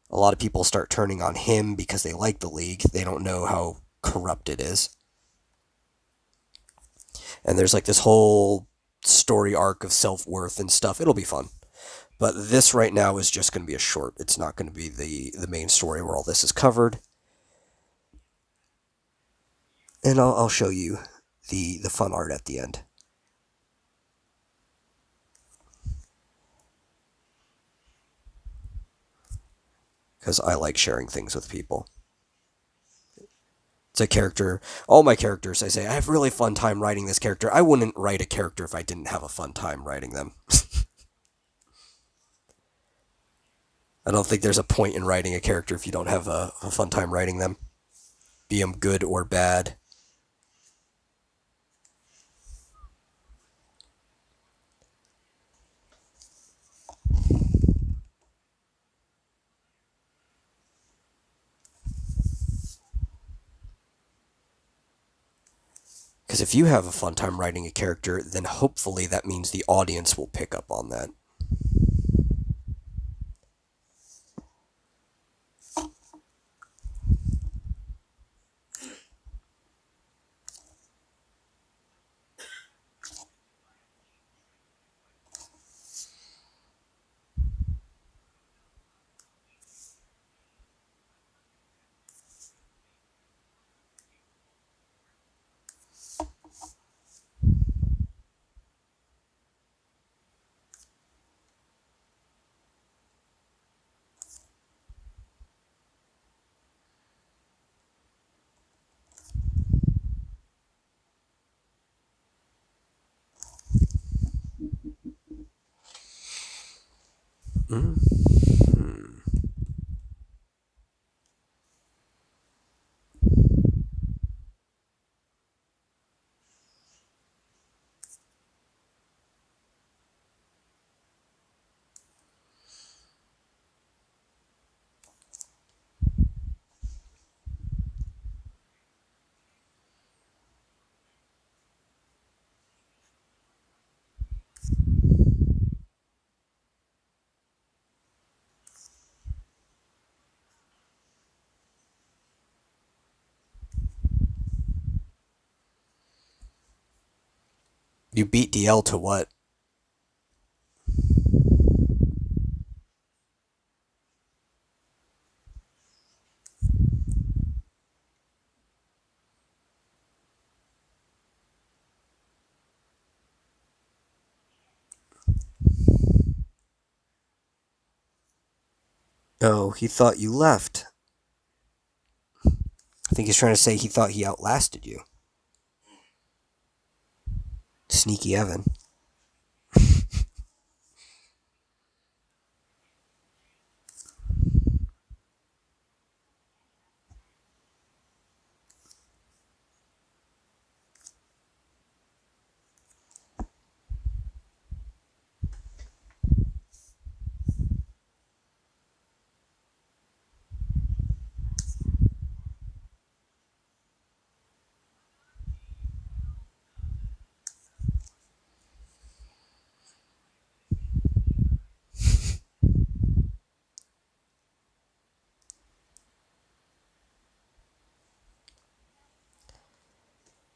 A lot of people start turning on him because they like the League. They don't know how corrupt it is. And there's like this whole story arc of self-worth and stuff. It'll be fun. But this right now is just going to be a short. It's not going to be the main story where all this is covered. And I'll show you the fun art at the end. Because I like sharing things with people. It's a character. All my characters, I say, I have a really fun time writing this character. I wouldn't write a character if I didn't have a fun time writing them. I don't think there's a point in writing a character if you don't have a fun time writing them. Be them good or bad. Because if you have a fun time writing a character, then hopefully that means the audience will pick up on that. Mm. You beat DL to what? Oh, he thought you left. I think he's trying to say he thought he outlasted you. Sneaky Evan.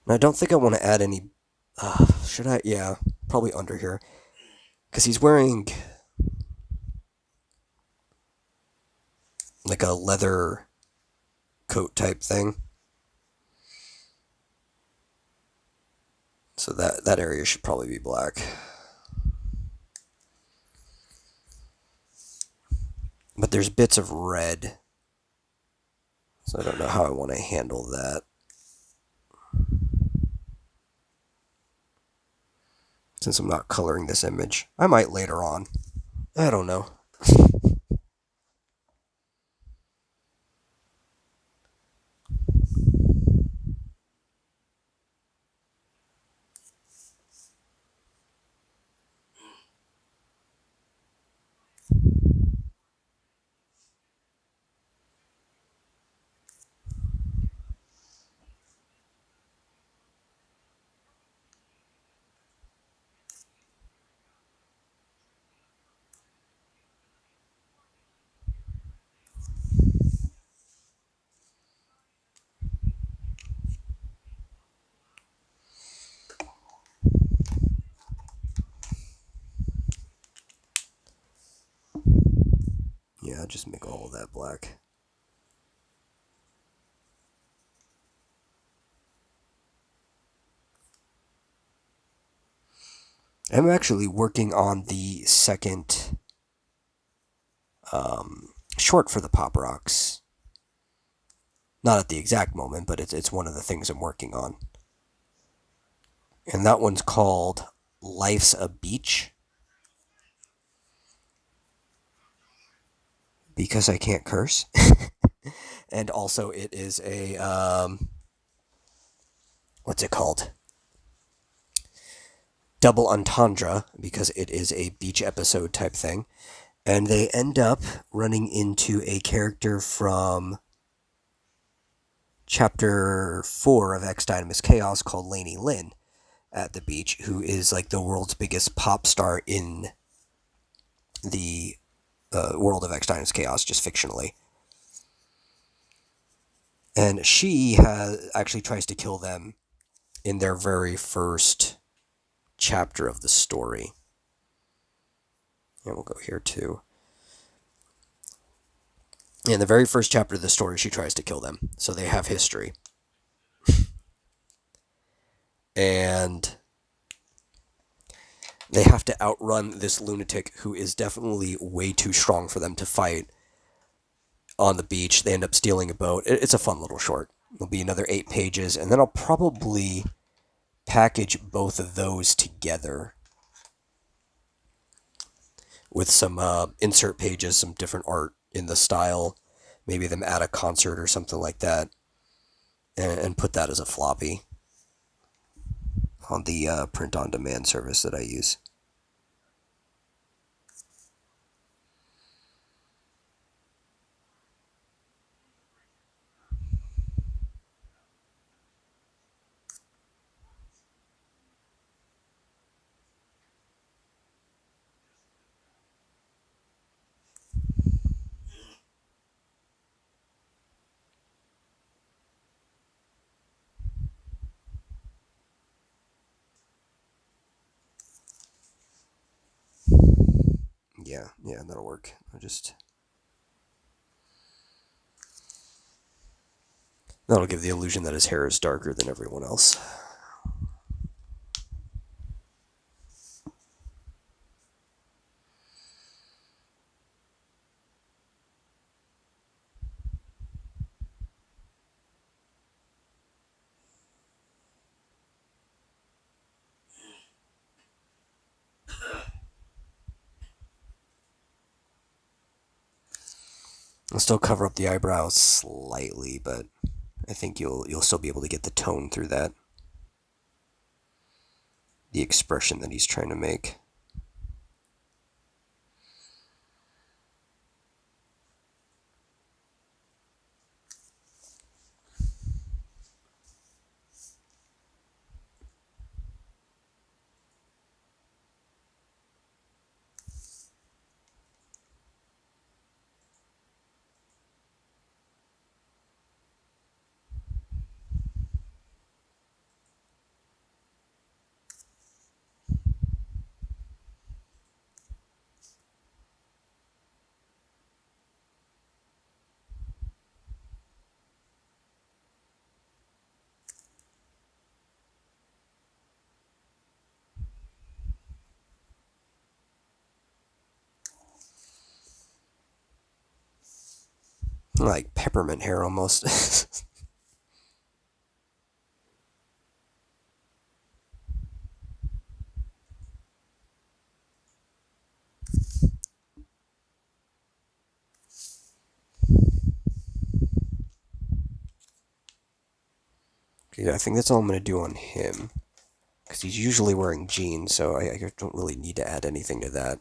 I don't think I want to add any. Should I? Yeah, probably under here. Because he's wearing like a leather coat type thing. So that area should probably be black. But there's bits of red. So I don't know how I want to handle that. Since I'm not coloring this image. I might later on. I don't know. Yeah, just make all of that black. I'm actually working on the second short for the Pop Rocks. Not at the exact moment, but it's one of the things I'm working on. And that one's called Life's a Beach. Because I can't curse. And also it is a what's it called? Double entendre, because it is a beach episode type thing. And they end up running into a character from chapter 4 of Ex Dynamis Chaos called Lainey Lynn at the beach, who is like the world's biggest pop star in the world of Ex Dynamis Chaos, just fictionally. And she actually tries to kill them in their very first chapter of the story. And we'll go here too. In the very first chapter of the story, she tries to kill them. So they have history. And they have to outrun this lunatic who is definitely way too strong for them to fight on the beach. They end up stealing a boat. It's a fun little short. It'll be another 8 pages. And then I'll probably package both of those together with some insert pages, some different art in the style, maybe them at a concert or something like that, and put that as a floppy on the print on demand service that I use. Yeah, that'll work. That'll give the illusion that his hair is darker than everyone else. I'll still cover up the eyebrows slightly, but I think you'll still be able to get the tone through that, the expression that he's trying to make. Like peppermint hair almost. Okay, I think that's all I'm going to do on him. Because he's usually wearing jeans, so I don't really need to add anything to that.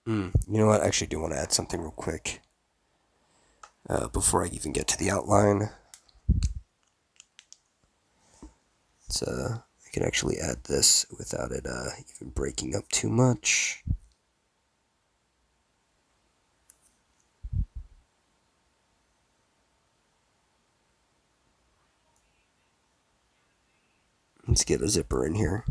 You know what? I actually do want to add something real quick before I even get to the outline. I can actually add this without it even breaking up too much. Let's get a zipper in here.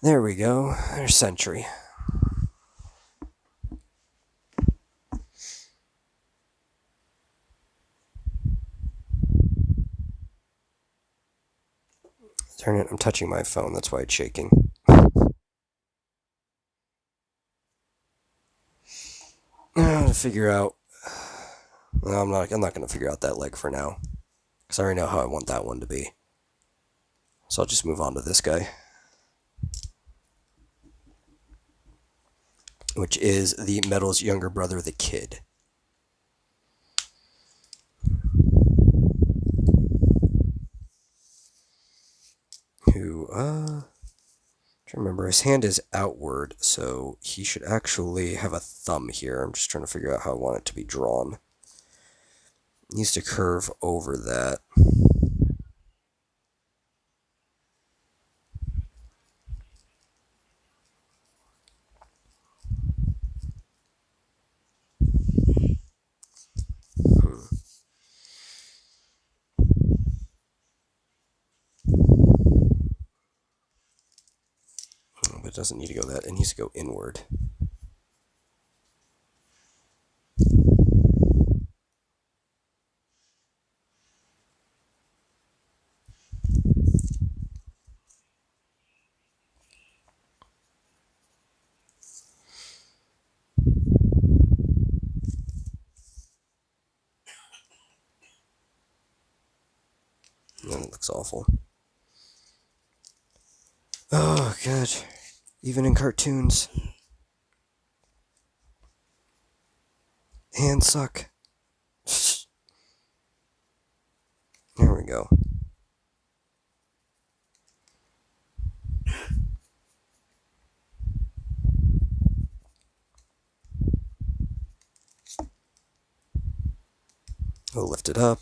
There we go. There's Sentry. Darn it, I'm touching my phone, that's why it's shaking. To figure out. No, I'm not gonna figure out that leg for now. Because I already know how I want that one to be. So I'll just move on to this guy. Which is the Metal's younger brother, the Kid. Who, trying to remember, his hand is outward, so he should actually have a thumb here. I'm just trying to figure out how I want it to be drawn. It needs to curve over that. But it doesn't need to go that. It needs to go inward. And it looks awful. Oh, good. Even in cartoons. Hands suck. There we go. We'll lift it up.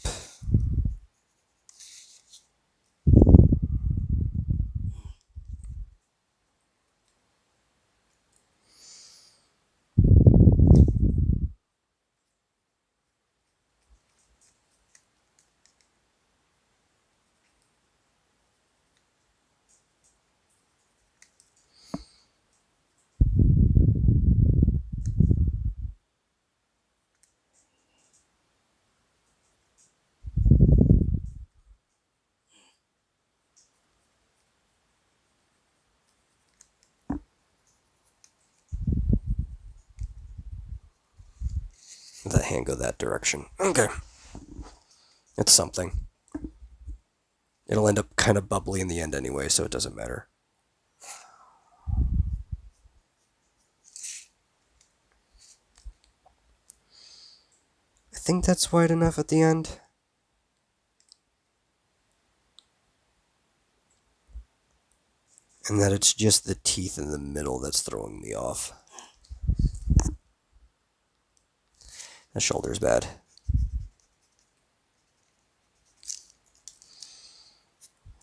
Let that hand go that direction. Okay. It's something. It'll end up kind of bubbly in the end anyway, so it doesn't matter. I think that's wide enough at the end. And that it's just the teeth in the middle that's throwing me off. The shoulder's bad.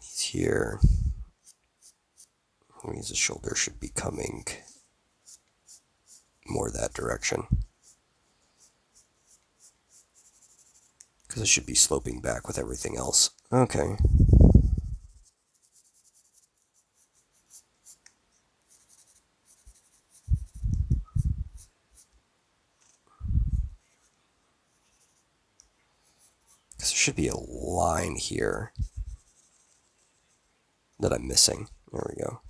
He's here. That means the shoulder should be coming more that direction. Because it should be sloping back with everything else. Okay. Because there should be a line here that I'm missing. There we go.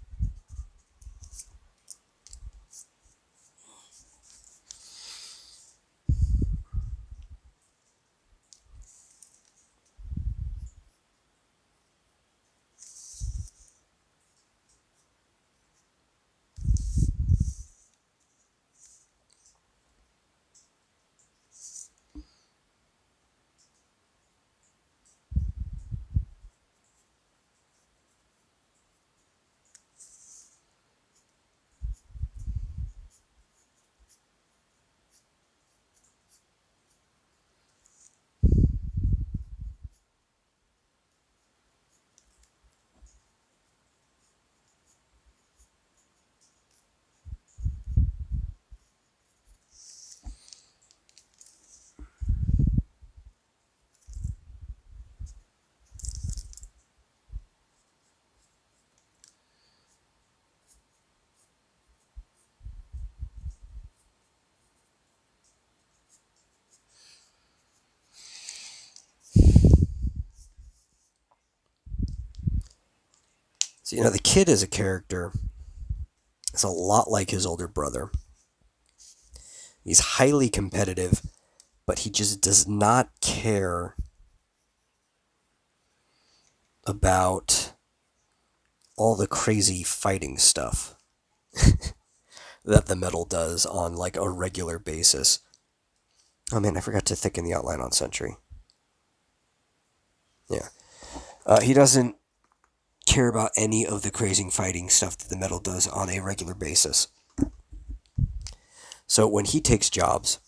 So, the kid is a character. It's a lot like his older brother. He's highly competitive, but he just does not care about all the crazy fighting stuff that the metal does on like a regular basis. Oh man, I forgot to thicken the outline on Sentry. Yeah. He doesn't care about any of the crazy fighting stuff that the metal does on a regular basis. So when he takes jobs,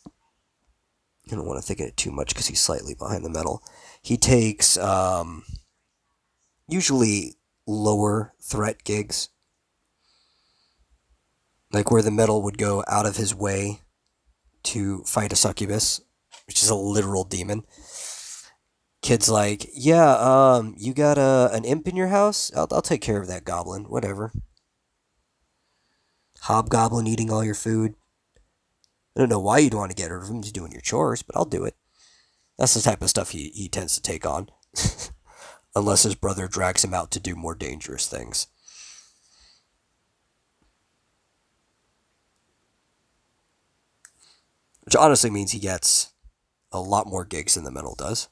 I don't want to thicken it too much because he's slightly behind the metal. He takes usually lower threat gigs, like where the metal would go out of his way to fight a succubus, which is a literal demon. Kid's like, yeah, you got an imp in your house? I'll take care of that goblin, whatever. Hobgoblin eating all your food. I don't know why you'd want to get rid of him. He's doing your chores, but I'll do it. That's the type of stuff he tends to take on. Unless his brother drags him out to do more dangerous things. Which honestly means he gets a lot more gigs than the metal does.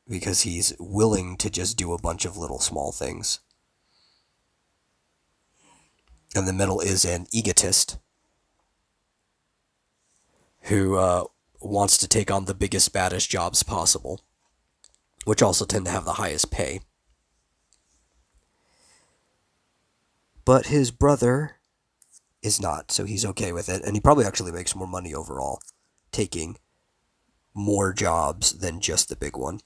Because he's willing to just do a bunch of little small things. And the metal is an egotist who wants to take on the biggest, baddest jobs possible, which also tend to have the highest pay. But his brother is not, so he's okay with it, and he probably actually makes more money overall, taking more jobs than just the big one.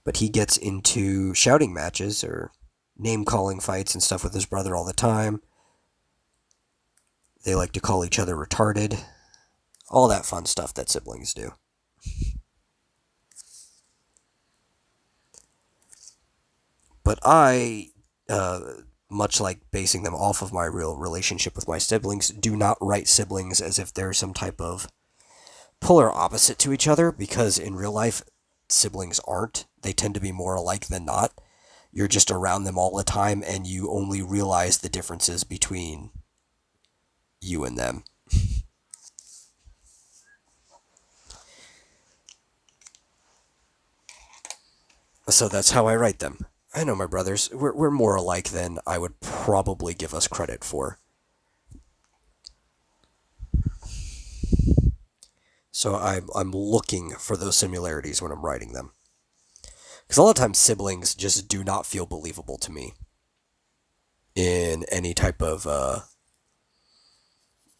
But he gets into shouting matches or name-calling fights and stuff with his brother all the time. They like to call each other retarded. All that fun stuff that siblings do. But I, much like basing them off of my real relationship with my siblings, do not write siblings as if they're some type of polar opposite to each other, because in real life, siblings aren't. They tend to be more alike than not. You're just around them all the time, and you only realize the differences between you and them. So that's how I write them. I know my brothers. We're more alike than I would probably give us credit for. So I'm looking for those similarities when I'm writing them. Because a lot of times siblings just do not feel believable to me in any type of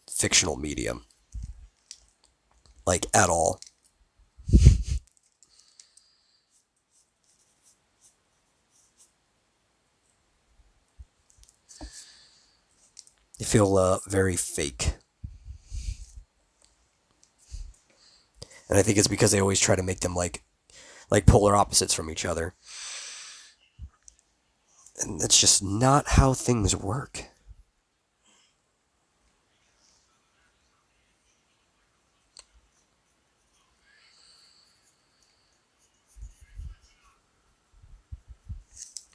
fictional medium. Like, at all. They feel very fake. And I think it's because they always try to make them like polar opposites from each other. And that's just not how things work.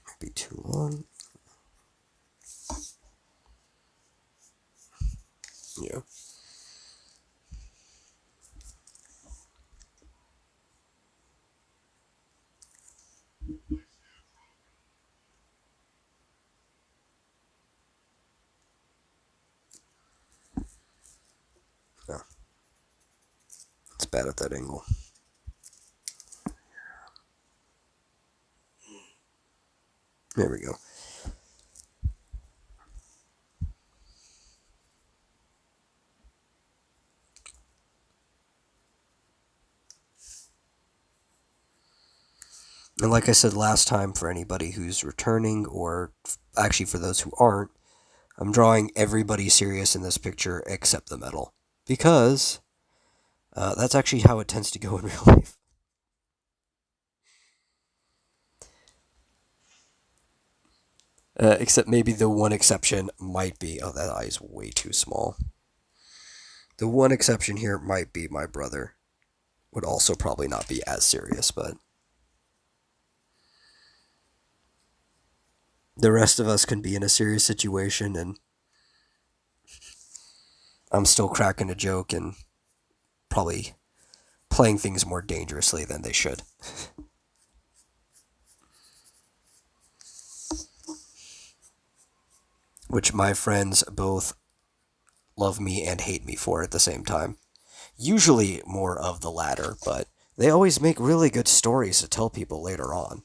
Might be too long. Yeah. No. It's bad at that angle. There we go. And like I said last time, for anybody who's returning, or actually for those who aren't, I'm drawing everybody serious in this picture except the metal. Because that's actually how it tends to go in real life. Except maybe the one exception might be, oh, that eye is way too small. The one exception here might be my brother. Would also probably not be as serious, but the rest of us can be in a serious situation and I'm still cracking a joke and probably playing things more dangerously than they should. Which my friends both love me and hate me for at the same time. Usually more of the latter, but they always make really good stories to tell people later on.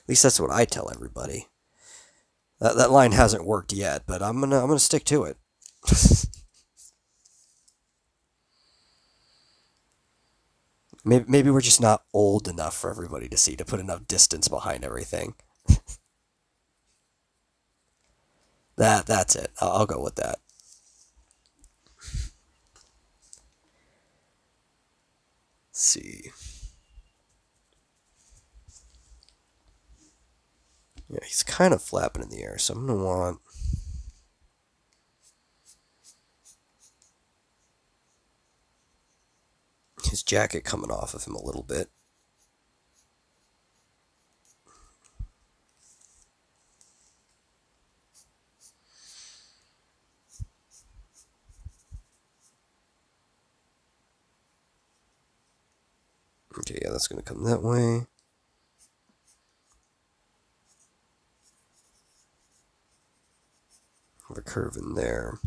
At least that's what I tell everybody. That line hasn't worked yet, but I'm gonna stick to it. Maybe we're just not old enough for everybody to see to put enough distance behind everything. That's it. I'll go with that. Let's see. Yeah, he's kind of flapping in the air, so I'm gonna want his jacket coming off of him a little bit. Okay, yeah, that's gonna come that way. Have a curve in there.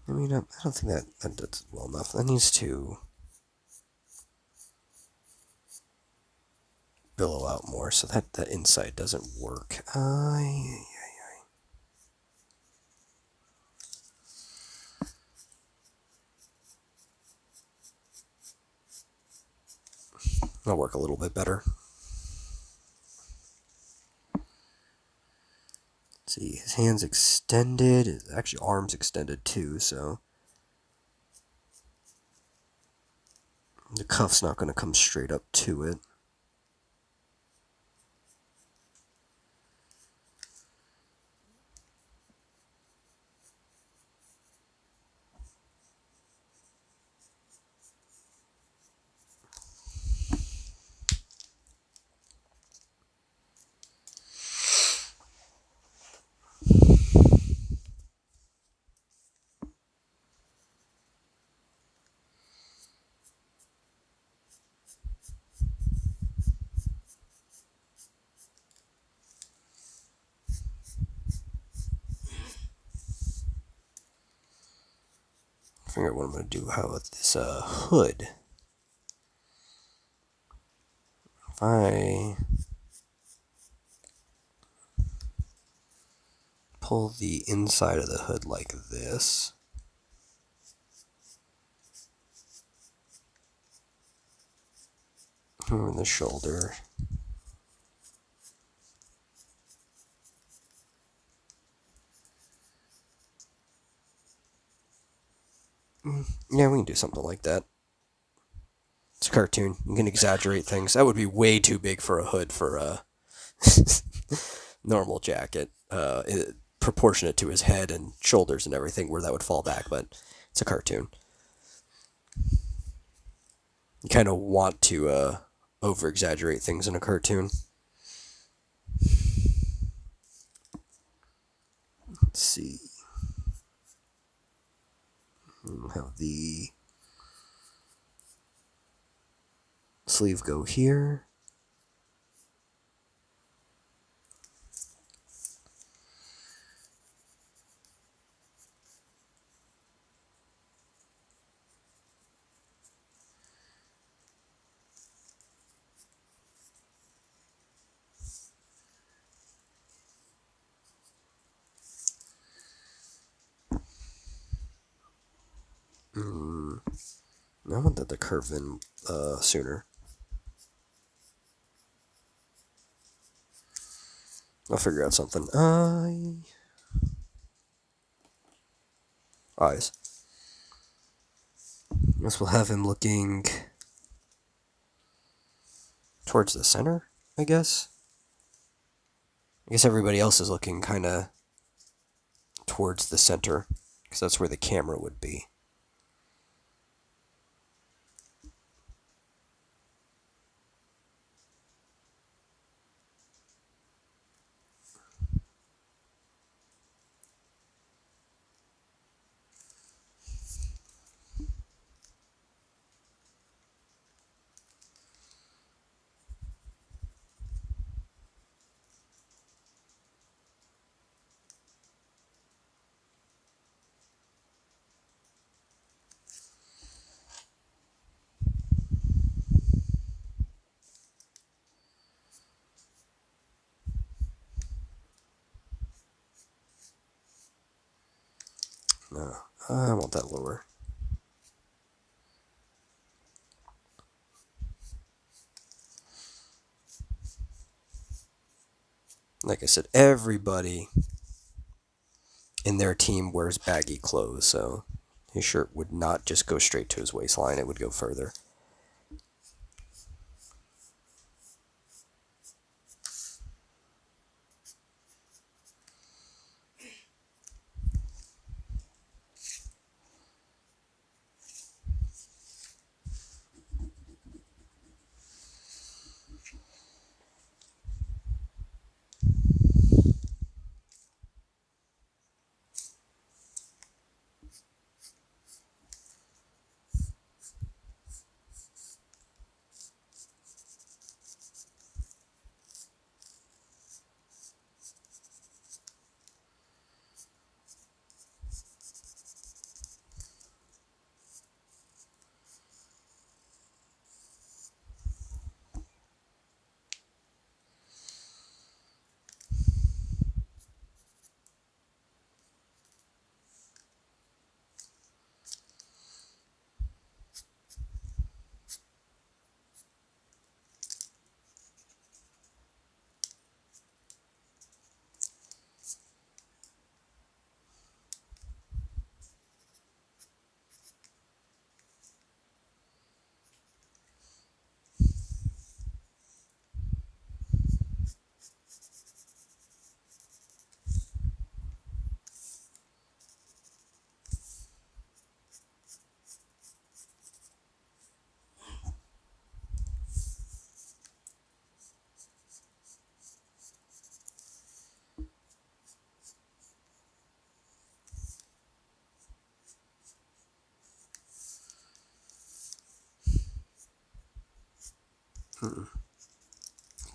I mean, I don't think that does well enough. That needs to billow out more, so that inside doesn't work. That'll work a little bit better. Let's see, his hands extended. His actually arms extended too, so the cuff's not going to come straight up to it. Figure out what I'm going to do. How about this hood? If I pull the inside of the hood like this, over the shoulder, yeah, we can do something like that. It's a cartoon. You can exaggerate things. That would be way too big for a hood for a normal jacket. Proportionate to his head and shoulders and everything, where that would fall back, but it's a cartoon. You kind of want to over exaggerate things in a cartoon. Let's see. We'll have the sleeve go here. Mm, I want that to curve in sooner. I'll figure out something. Eyes. Guess we'll have him looking towards the center, I guess. I guess everybody else is looking kind of towards the center, because that's where the camera would be. No, I want that lower. Like I said, everybody in their team wears baggy clothes, so his shirt would not just go straight to his waistline, it would go further.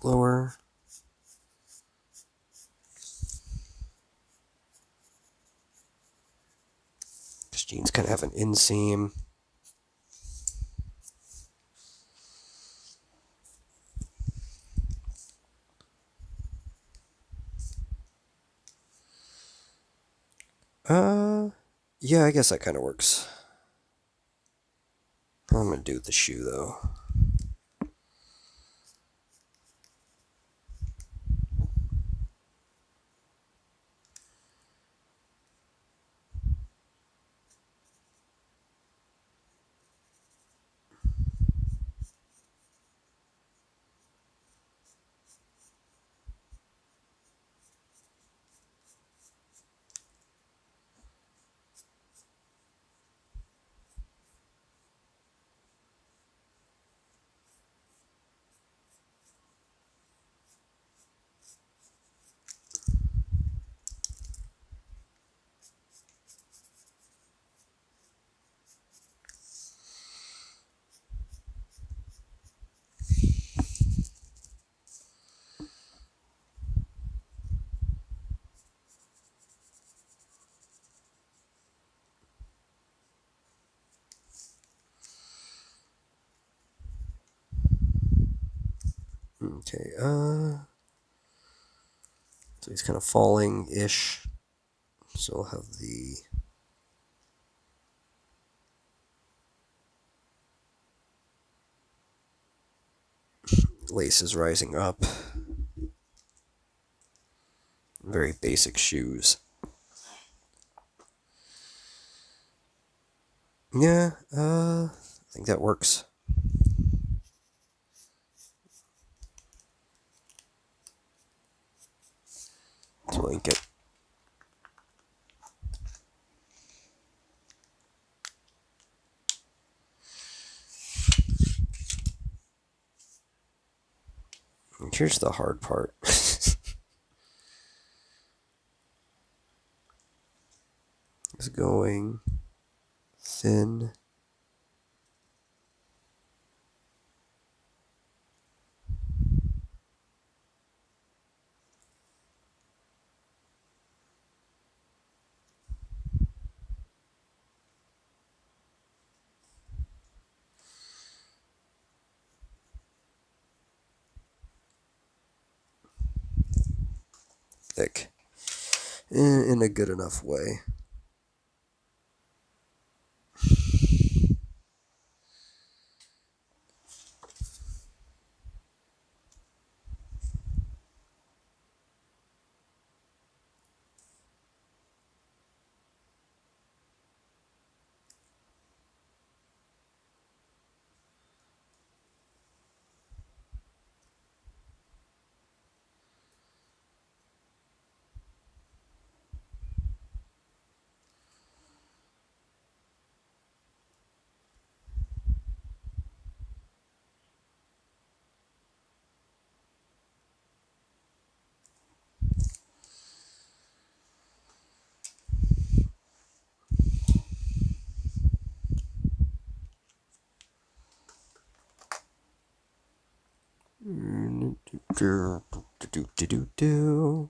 Lower. Because jeans kind of have an inseam. Uh, yeah, I guess that kind of works. I'm gonna do the shoe though. Okay, so he's kind of falling-ish. So we'll have the Lace is rising up. Very basic shoes. Yeah, I think that works. Let's link it. Here's the hard part. It's going thin. Thick. In a good enough way. Do.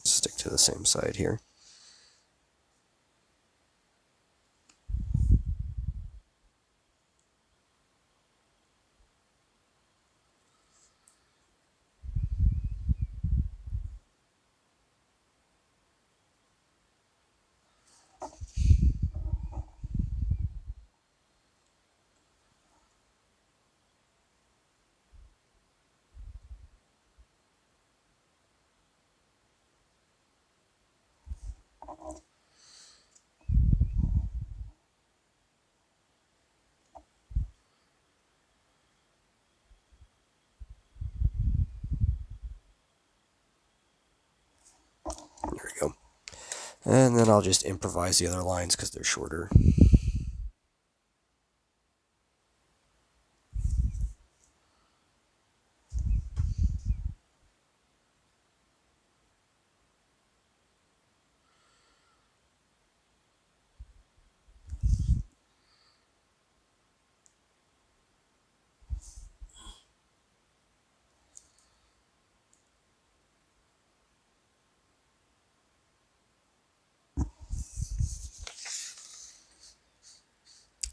Stick to the same side here. There we go. And then I'll just improvise the other lines because they're shorter.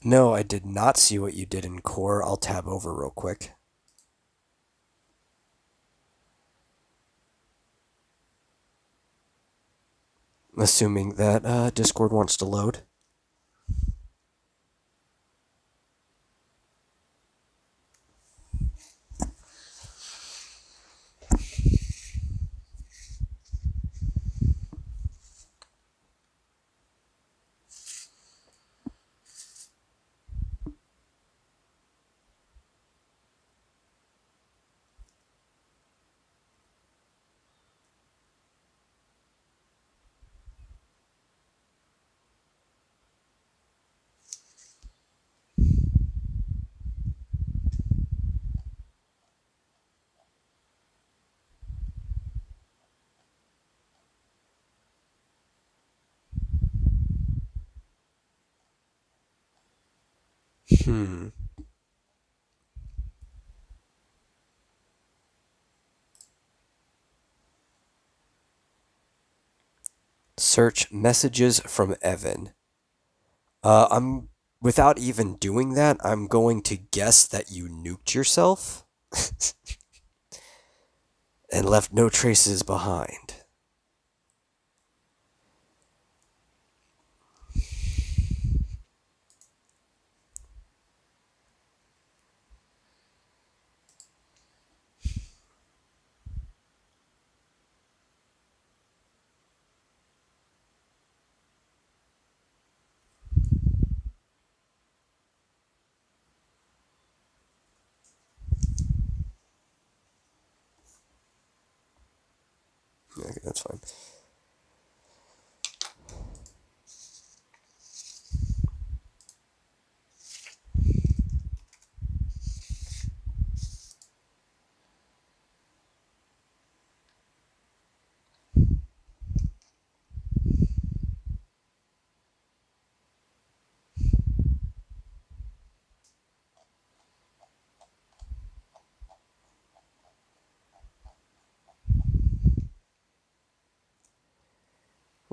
No, I did not see what you did in core. I'll tab over real quick. Assuming that Discord wants to load. Hmm. Search messages from Evan. I'm without even doing that, I'm going to guess that you nuked yourself and left no traces behind. Okay, that's fine.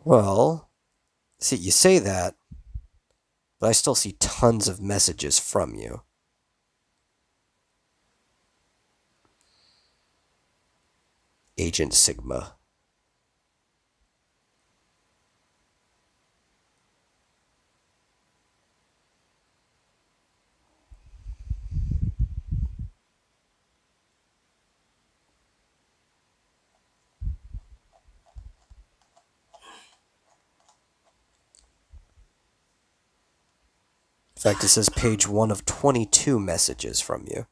Well, see, you say that, but I still see tons of messages from you. Agent Sigma. In fact, it says page 1 of 22 messages from you.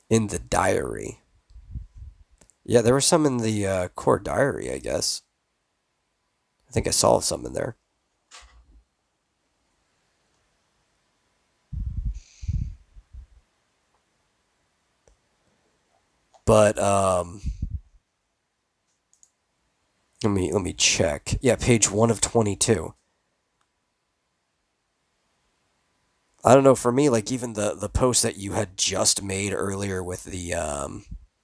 In the diary. Yeah, there were some in the core diary, I guess. I think I saw some in there. But let me check. Yeah, page 1 of 22. I don't know, for me, like even the post that you had just made earlier with the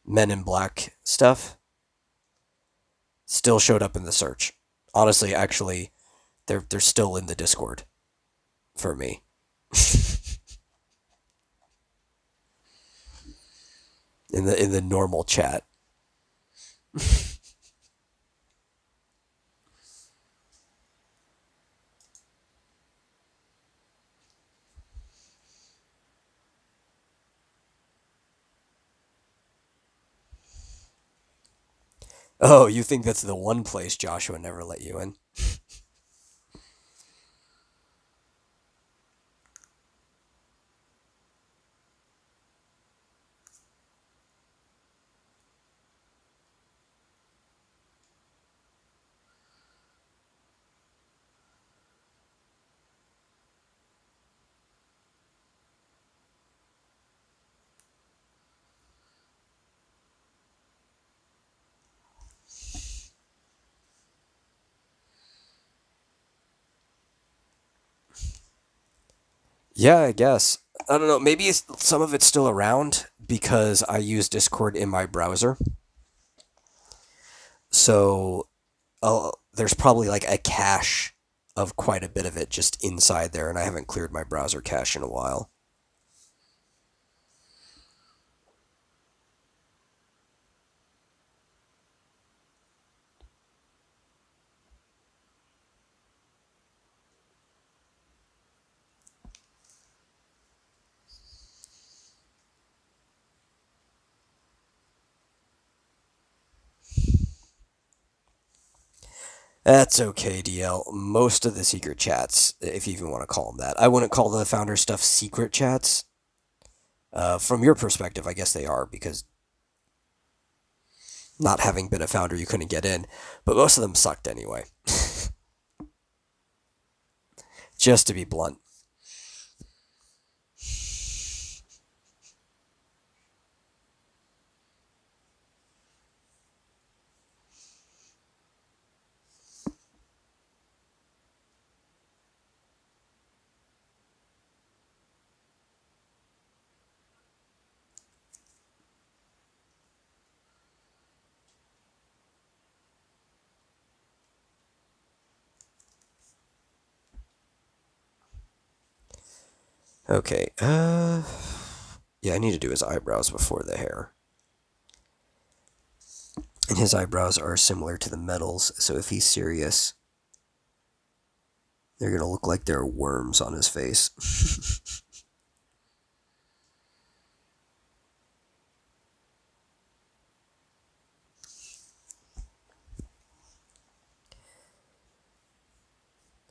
Men in Black stuff still showed up in the search. Honestly, actually, they're still in the Discord for me. In the normal chat. Oh, you think that's the one place Joshua never let you in? Yeah, I guess. I don't know. Maybe some of it's still around because I use Discord in my browser. So there's probably like a cache of quite a bit of it just inside there, and I haven't cleared my browser cache in a while. That's okay, DL. Most of the secret chats, if you even want to call them that, I wouldn't call the founder stuff secret chats. From your perspective, I guess they are because not having been a founder, you couldn't get in. But most of them sucked anyway. Just to be blunt. Okay, yeah, I need to do his eyebrows before the hair. And his eyebrows are similar to the metals, so if he's serious, they're gonna look like there are worms on his face.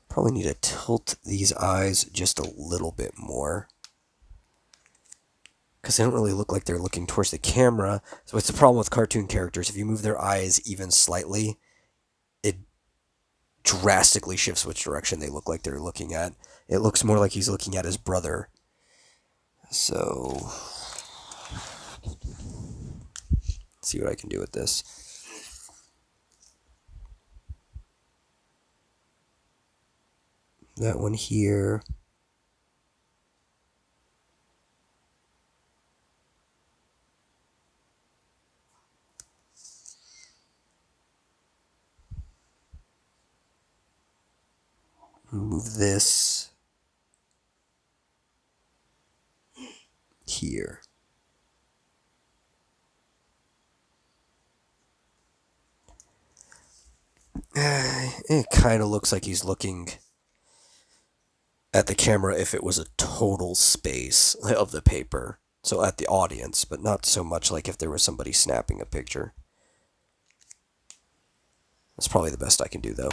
Probably need to tilt these eyes just a little bit more, because they don't really look like they're looking towards the camera. So it's the problem with cartoon characters. If you move their eyes even slightly, it drastically shifts which direction they look like they're looking at. It looks more like he's looking at his brother. So, let's see what I can do with this. That one here. Move this here. It kind of looks like he's looking at the camera if it was a total space of the paper. So at the audience, but not so much like if there was somebody snapping a picture. That's probably the best I can do, though.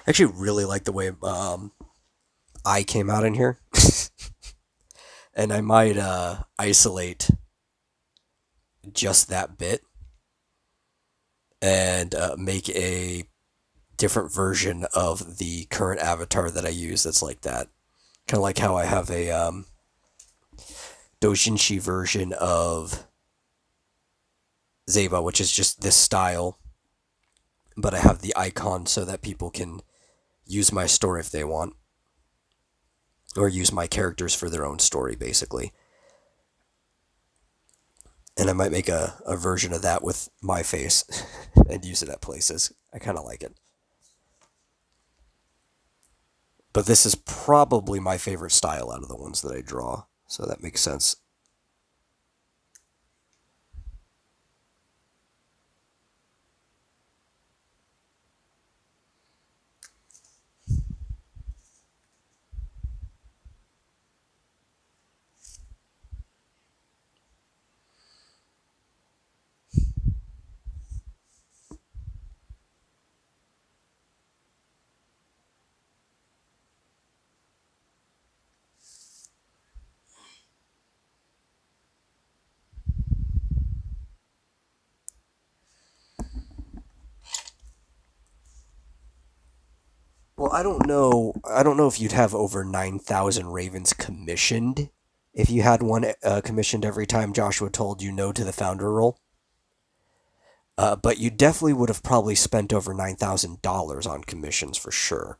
I actually really like the way I came out in here. And I might isolate just that bit and make a different version of the current avatar that I use that's like that. Kind of like how I have a doujinshi version of Zeba, which is just this style, but I have the icon so that people can use my story if they want, or use my characters for their own story, basically. And I might make a version of that with my face and use it at places. I kind of like it. But this is probably my favorite style out of the ones that I draw, so that makes sense. Well, I don't know. I don't know if you'd have over 9,000 ravens commissioned if you had one commissioned every time Joshua told you no to the founder role. But you definitely would have probably spent over $9,000 on commissions for sure.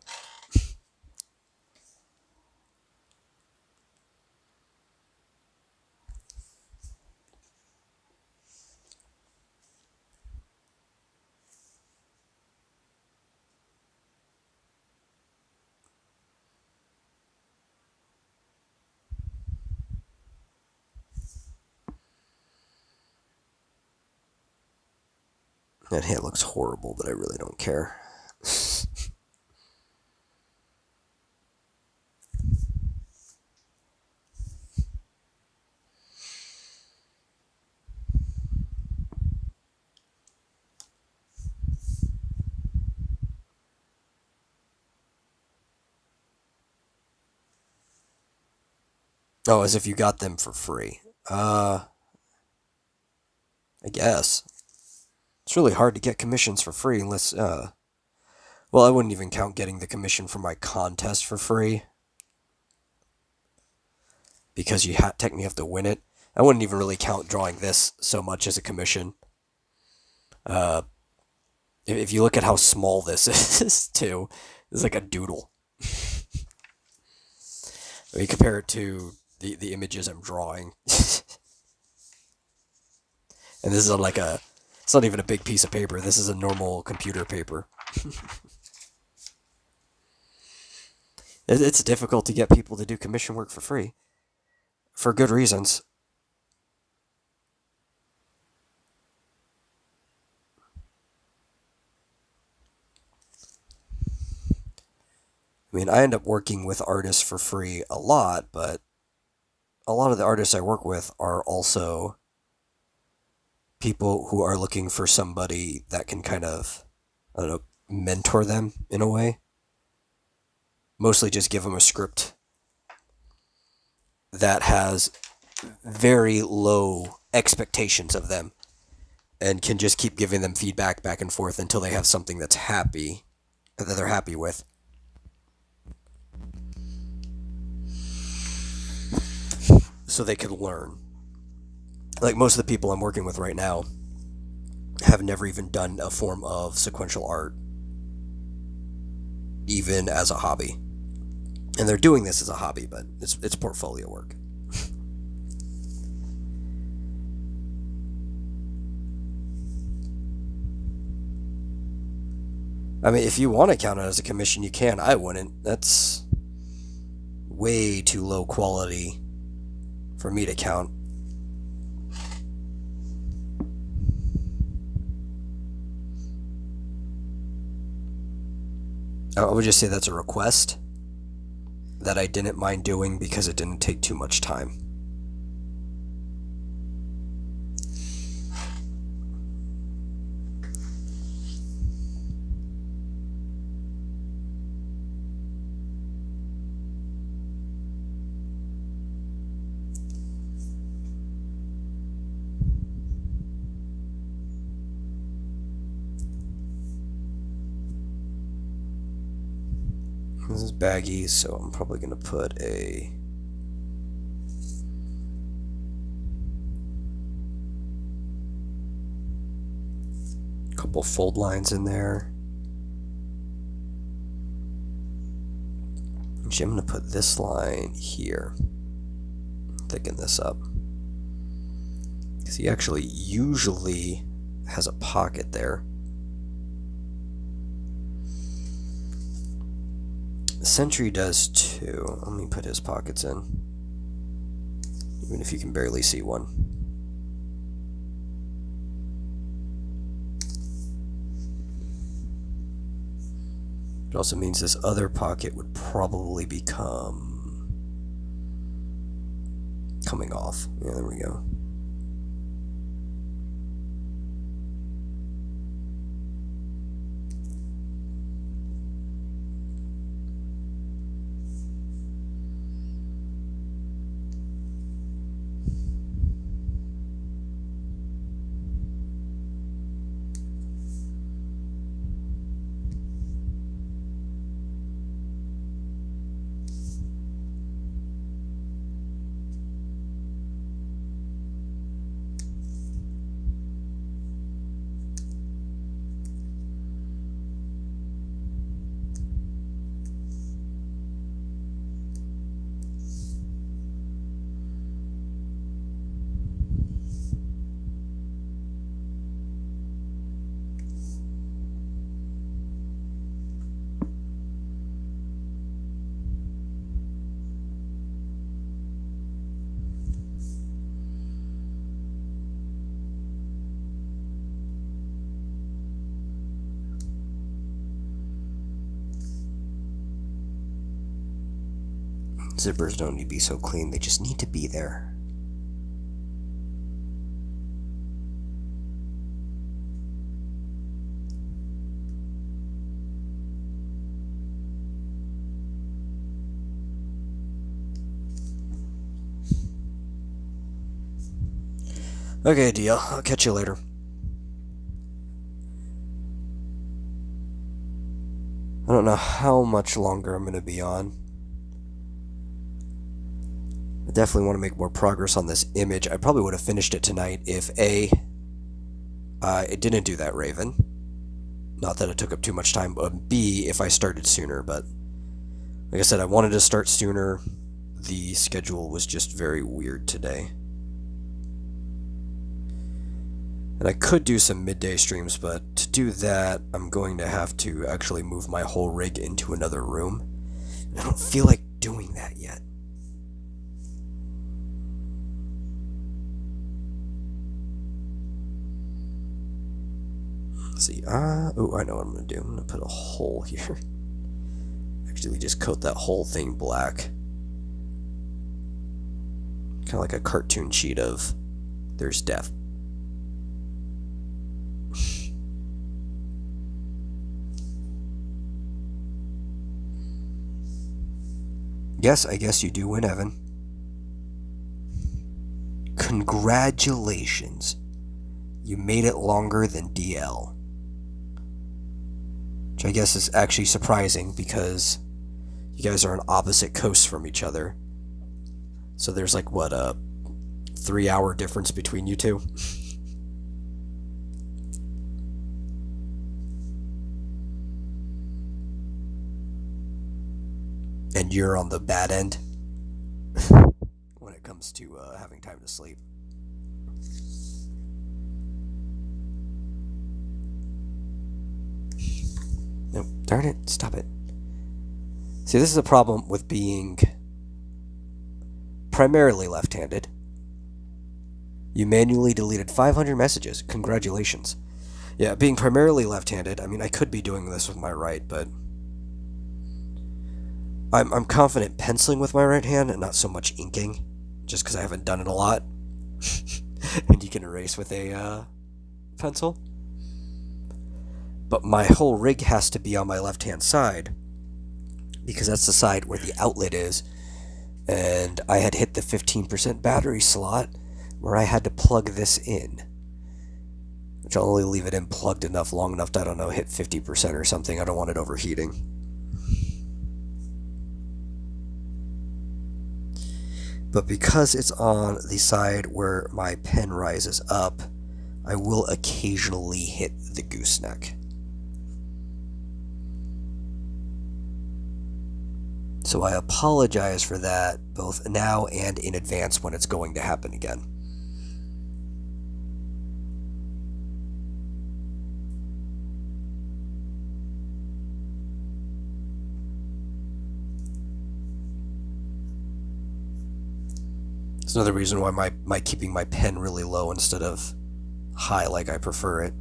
That hand looks horrible, but I really don't care. Oh, as if you got them for free. I guess. It's really hard to get commissions for free unless, well, I wouldn't even count getting the commission for my contest for free because you technically have to win it. I wouldn't even really count drawing this so much as a commission. Uh, if you look at how small this is, too, it's like a doodle. I mean, compare it to the images I'm drawing. And this is like a, it's not even a big piece of paper. This is a normal computer paper. It's difficult to get people to do commission work for free. For good reasons. I mean, I end up working with artists for free a lot, but a lot of the artists I work with are also people who are looking for somebody that can kind of, I don't know, mentor them in a way. Mostly just give them a script that has very low expectations of them and can just keep giving them feedback back and forth until they have something that they're happy with. So they can learn. Like most of the people I'm working with right now have never even done a form of sequential art, even as a hobby. And they're doing this as a hobby, but it's portfolio work. I mean, if you want to count it as a commission, you can. I wouldn't. That's way too low quality for me to count. I would just say that's a request that I didn't mind doing because it didn't take too much time. This is baggy, so I'm probably going to put a couple fold lines in there. Actually, I'm going to put this line here. Thicken this up. Because he actually usually has a pocket there. Sentry does too. Let me put his pockets in. Even if you can barely see one. It also means this other pocket would probably become coming off. Yeah, there we go. Zippers don't need to be so clean, they just need to be there. Okay, deal. I'll catch you later. I don't know how much longer I'm going to be on. I definitely want to make more progress on this image. I probably would have finished it tonight if A, it didn't do that Raven. Not that it took up too much time, but B, if I started sooner. But like I said, I wanted to start sooner. The schedule was just very weird today. And I could do some midday streams, but to do that, I'm going to have to actually move my whole rig into another room. And I don't feel like doing that yet. Let's see. Oh, I know what I'm going to do. I'm going to put a hole here. Actually, just coat that whole thing black. Kind of like a cartoon sheet of there's death. Yes, I guess you do win, Evan. Congratulations. You made it longer than DL. Which I guess is actually surprising because you guys are on opposite coasts from each other. So there's like, what, a 3-hour difference between you two? And you're on the bad end when it comes to having time to sleep. No, darn it, stop it. See, this is a problem with being primarily left-handed. You manually deleted 500 messages. Congratulations. Yeah, being primarily left-handed, I mean, I could be doing this with my right, but I'm confident penciling with my right hand and not so much inking, just because I haven't done it a lot. And you can erase with a pencil. But my whole rig has to be on my left-hand side, because that's the side where the outlet is. And I had hit the 15% battery slot where I had to plug this in. Which I'll only leave it in plugged enough, long enough to, I don't know, hit 50% or something. I don't want it overheating. But because it's on the side where my pen rises up, I will occasionally hit the gooseneck. So I apologize for that, both now and in advance when it's going to happen again. It's another reason why my keeping my pen really low instead of high like I prefer it.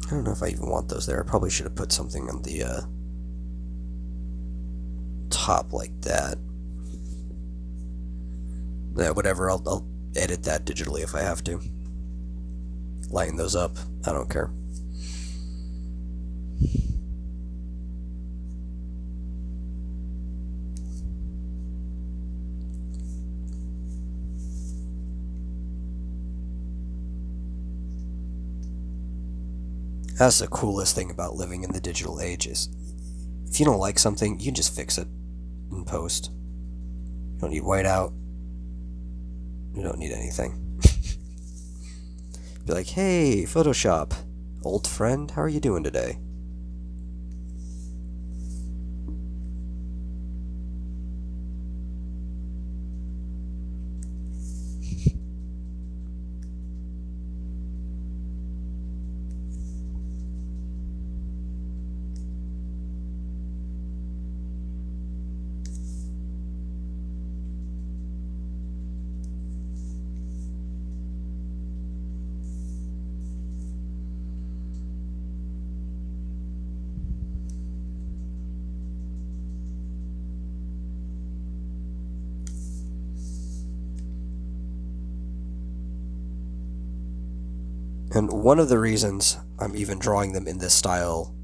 I don't know if I even want those there. I probably should have put something on the top like that. Yeah, whatever, I'll edit that digitally if I have to. Lighten those up, I don't care. That's the coolest thing about living in the digital age is if you don't like something, you can just fix it in post. You don't need whiteout. You don't need anything. Be like, hey, Photoshop, old friend, how are you doing today? And one of the reasons I'm even drawing them in this style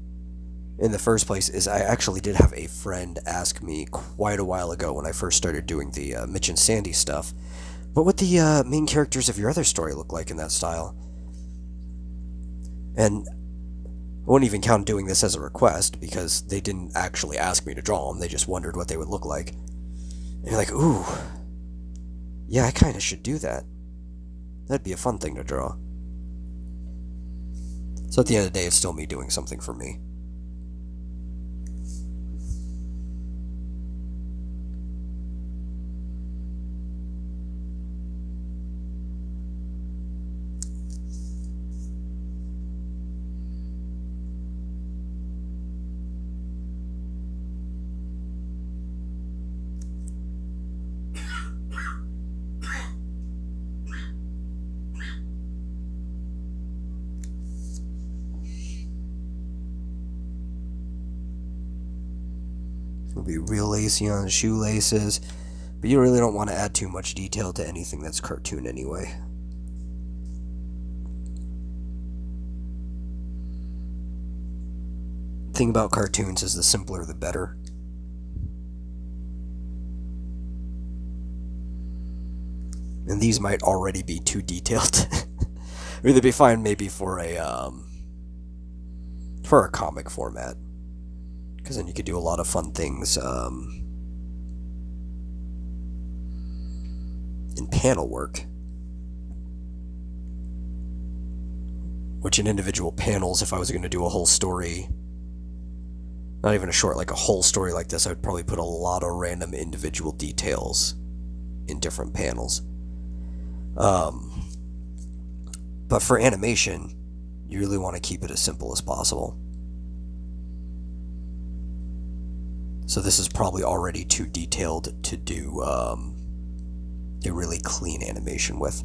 in the first place is I actually did have a friend ask me quite a while ago when I first started doing the Mitch and Sandy stuff, what would the main characters of your other story look like in that style? And I wouldn't even count doing this as a request because they didn't actually ask me to draw them, they just wondered what they would look like. And you're like, ooh, yeah, I kind of should do that. That'd be a fun thing to draw. So at the end of the day, it's still me doing something for me. It'll be real lacy on the shoelaces, but you really don't want to add too much detail to anything that's cartoon anyway. The thing about cartoons is the simpler the better. And these might already be too detailed. I mean, they'd be fine maybe for a comic format, because then you could do a lot of fun things in panel work, which in individual panels, if I was going to do a whole story, not even a short, like a whole story like this, I would probably put a lot of random individual details in different panels. But for animation, you really want to keep it as simple as possible. So this is probably already too detailed to do a really clean animation with.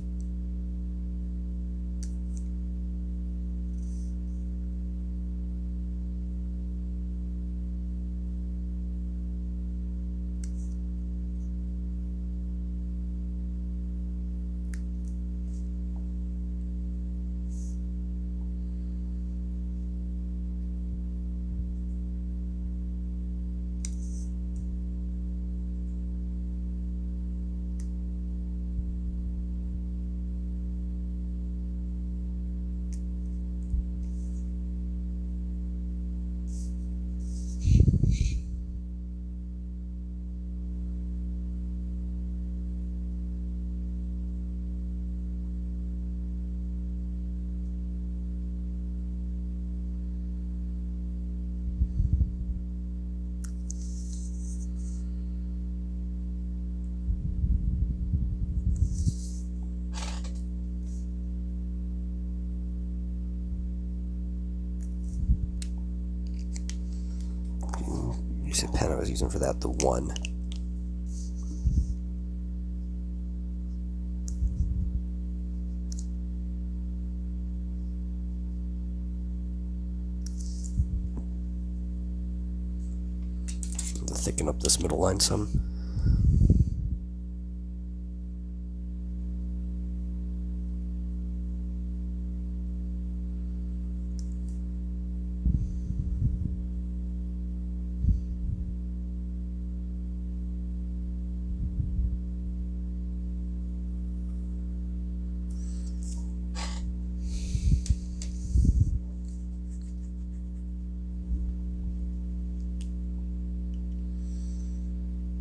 Use the pen I was using for that, the 1. To thicken up this middle line some.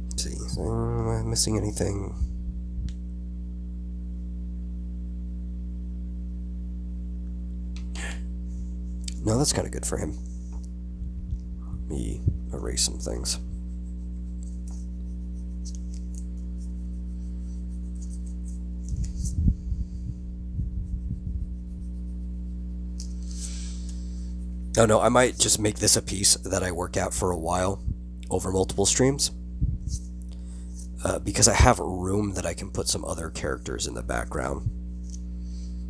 Let's see, so, am I missing anything? No, that's kind of good for him. Let me erase some things. Oh no, I might just make this a piece that I work at for a while over multiple streams. Because I have room that I can put some other characters in the background.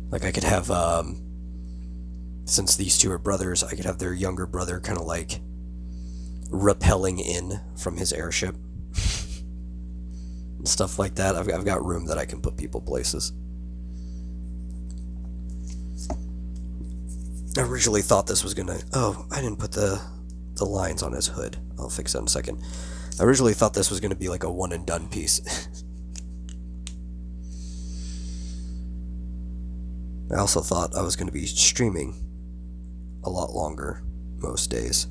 Like I could have, since these two are brothers, I could have their younger brother kind of like rappelling in from his airship. And stuff like that. I've got room that I can put people places. I originally thought this was gonna... Oh, I didn't put the lines on his hood. I'll fix that in a second. I originally thought this was gonna be like a one and done piece. I also thought I was gonna be streaming a lot longer most days.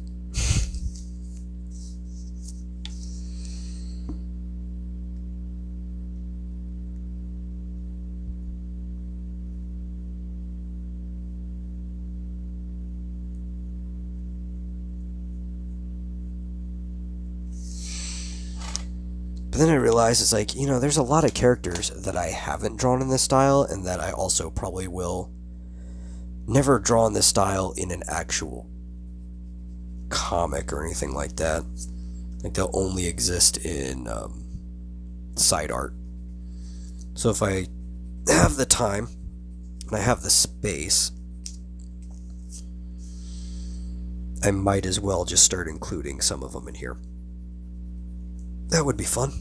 But then I realized it's like, there's a lot of characters that I haven't drawn in this style, and that I also probably will never draw in this style in an actual comic or anything like that. Like, they'll only exist in side art. So if I have the time, and I have the space, I might as well just start including some of them in here. That would be fun.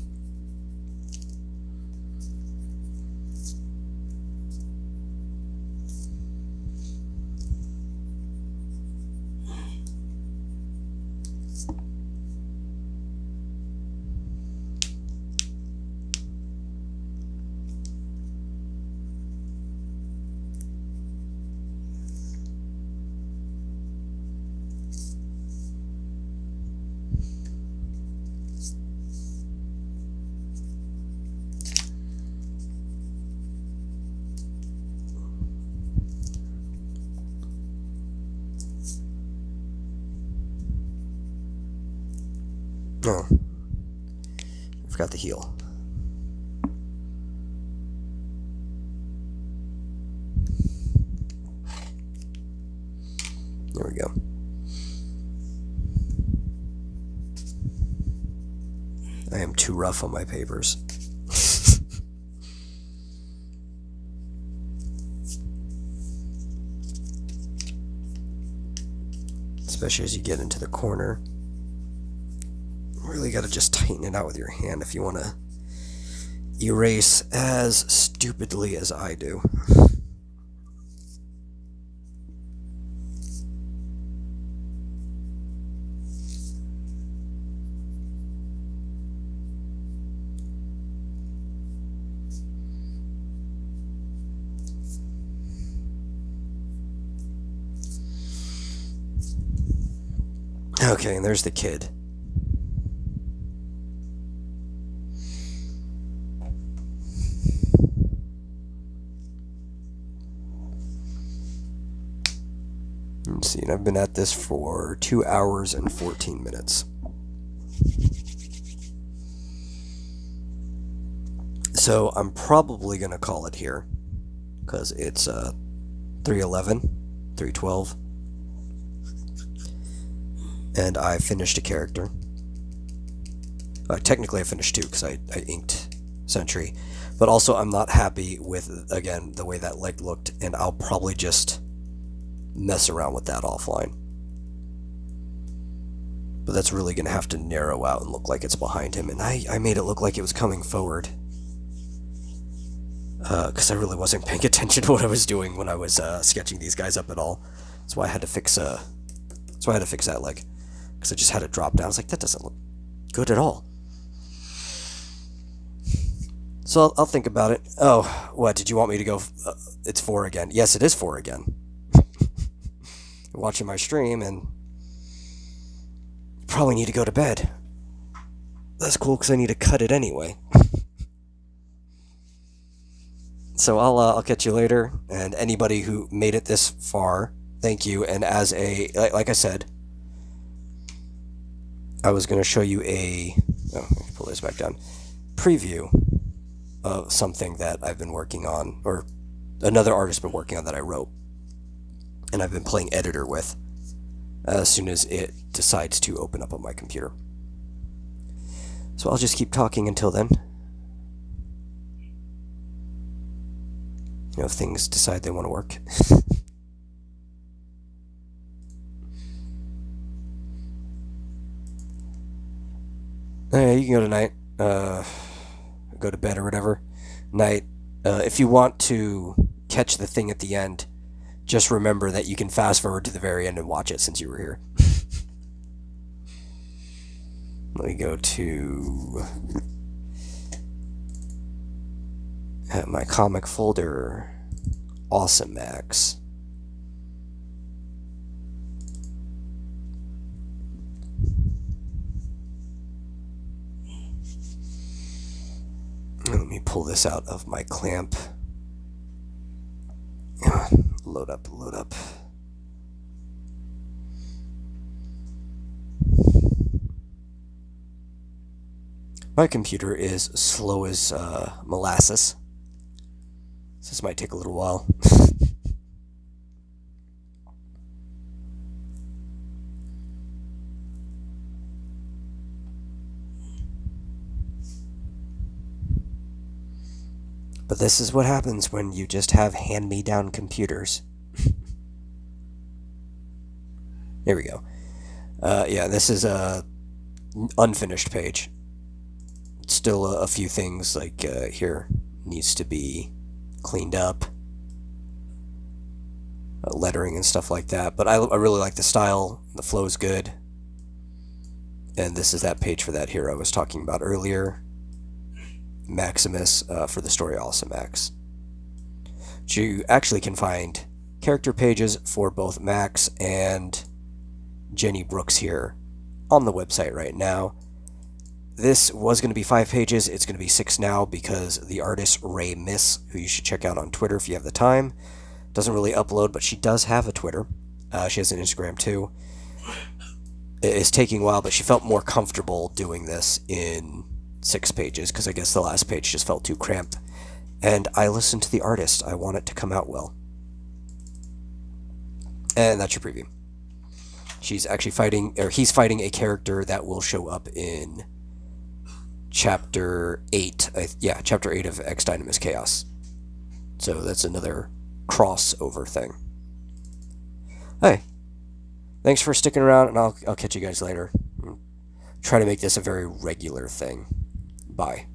Oh, I forgot the heel. There we go. I am too rough on my papers. Especially as you get into the corner. Really got to just tighten it out with your hand if you want to erase as stupidly as I do. Okay, and there's the kid. Let's see, and I've been at this for 2 hours and 14 minutes. So I'm probably going to call it here, because it's 3:11, 3:12, and I finished a character. Technically I finished 2, because I inked Sentry, but also I'm not happy with, again, the way that leg looked, and I'll probably just mess around with that offline. But that's really going to have to narrow out and look like it's behind him, and I made it look like it was coming forward. Because I really wasn't paying attention to what I was doing when I was sketching these guys up at all. That's why I had to fix that leg. Because I just had it drop down. I was like, that doesn't look good at all. So I'll think about it. Oh, what, did you want me to go? It's 4 again. Yes, it is 4 again. Watching my stream and probably need to go to bed. That's cool because I need to cut it anyway. So I'll catch you later, and anybody who made it this far, thank you. And as like I said, I was going to show you let me pull this back down, preview of something that I've been working on, or another artist been working on that I wrote, and I've been playing editor with as soon as it decides to open up on my computer. So I'll just keep talking until then. If things decide they want to work. You can go tonight. Go to bed or whatever. Night. If you want to catch the thing at the end, Just remember that you can fast forward to the very end and watch it since you were here. Let me go to my comic folder. Awesome Max. Let me pull this out of my clamp. Load up, load up. My computer is slow as molasses. This might take a little while. But this is what happens when you just have hand-me-down computers. Here we go. Yeah, this is a unfinished page. Still a few things like here needs to be cleaned up. Lettering and stuff like that. But I really like the style. The flow is good. And this is that page for that hero I was talking about earlier. Maximus for the story Awesome Max. So you actually can find character pages for both Max and Jenny Brooks here on the website right now. This was going to be 5 pages. It's going to be 6 now because the artist Ray Miss, who you should check out on Twitter if you have the time, doesn't really upload, but she does have a Twitter. She has an Instagram too. It's taking a while, but she felt more comfortable doing this in 6 pages because I guess the last page just felt too cramped. And I listened to the artist. I want it to come out well. And that's your preview. She's actually fighting, or he's fighting a character that will show up in Chapter 8. Yeah, Chapter 8 of Ex Dynamis Chaos. So that's another crossover thing. Hey, thanks for sticking around, and I'll catch you guys later. Try to make this a very regular thing. Bye.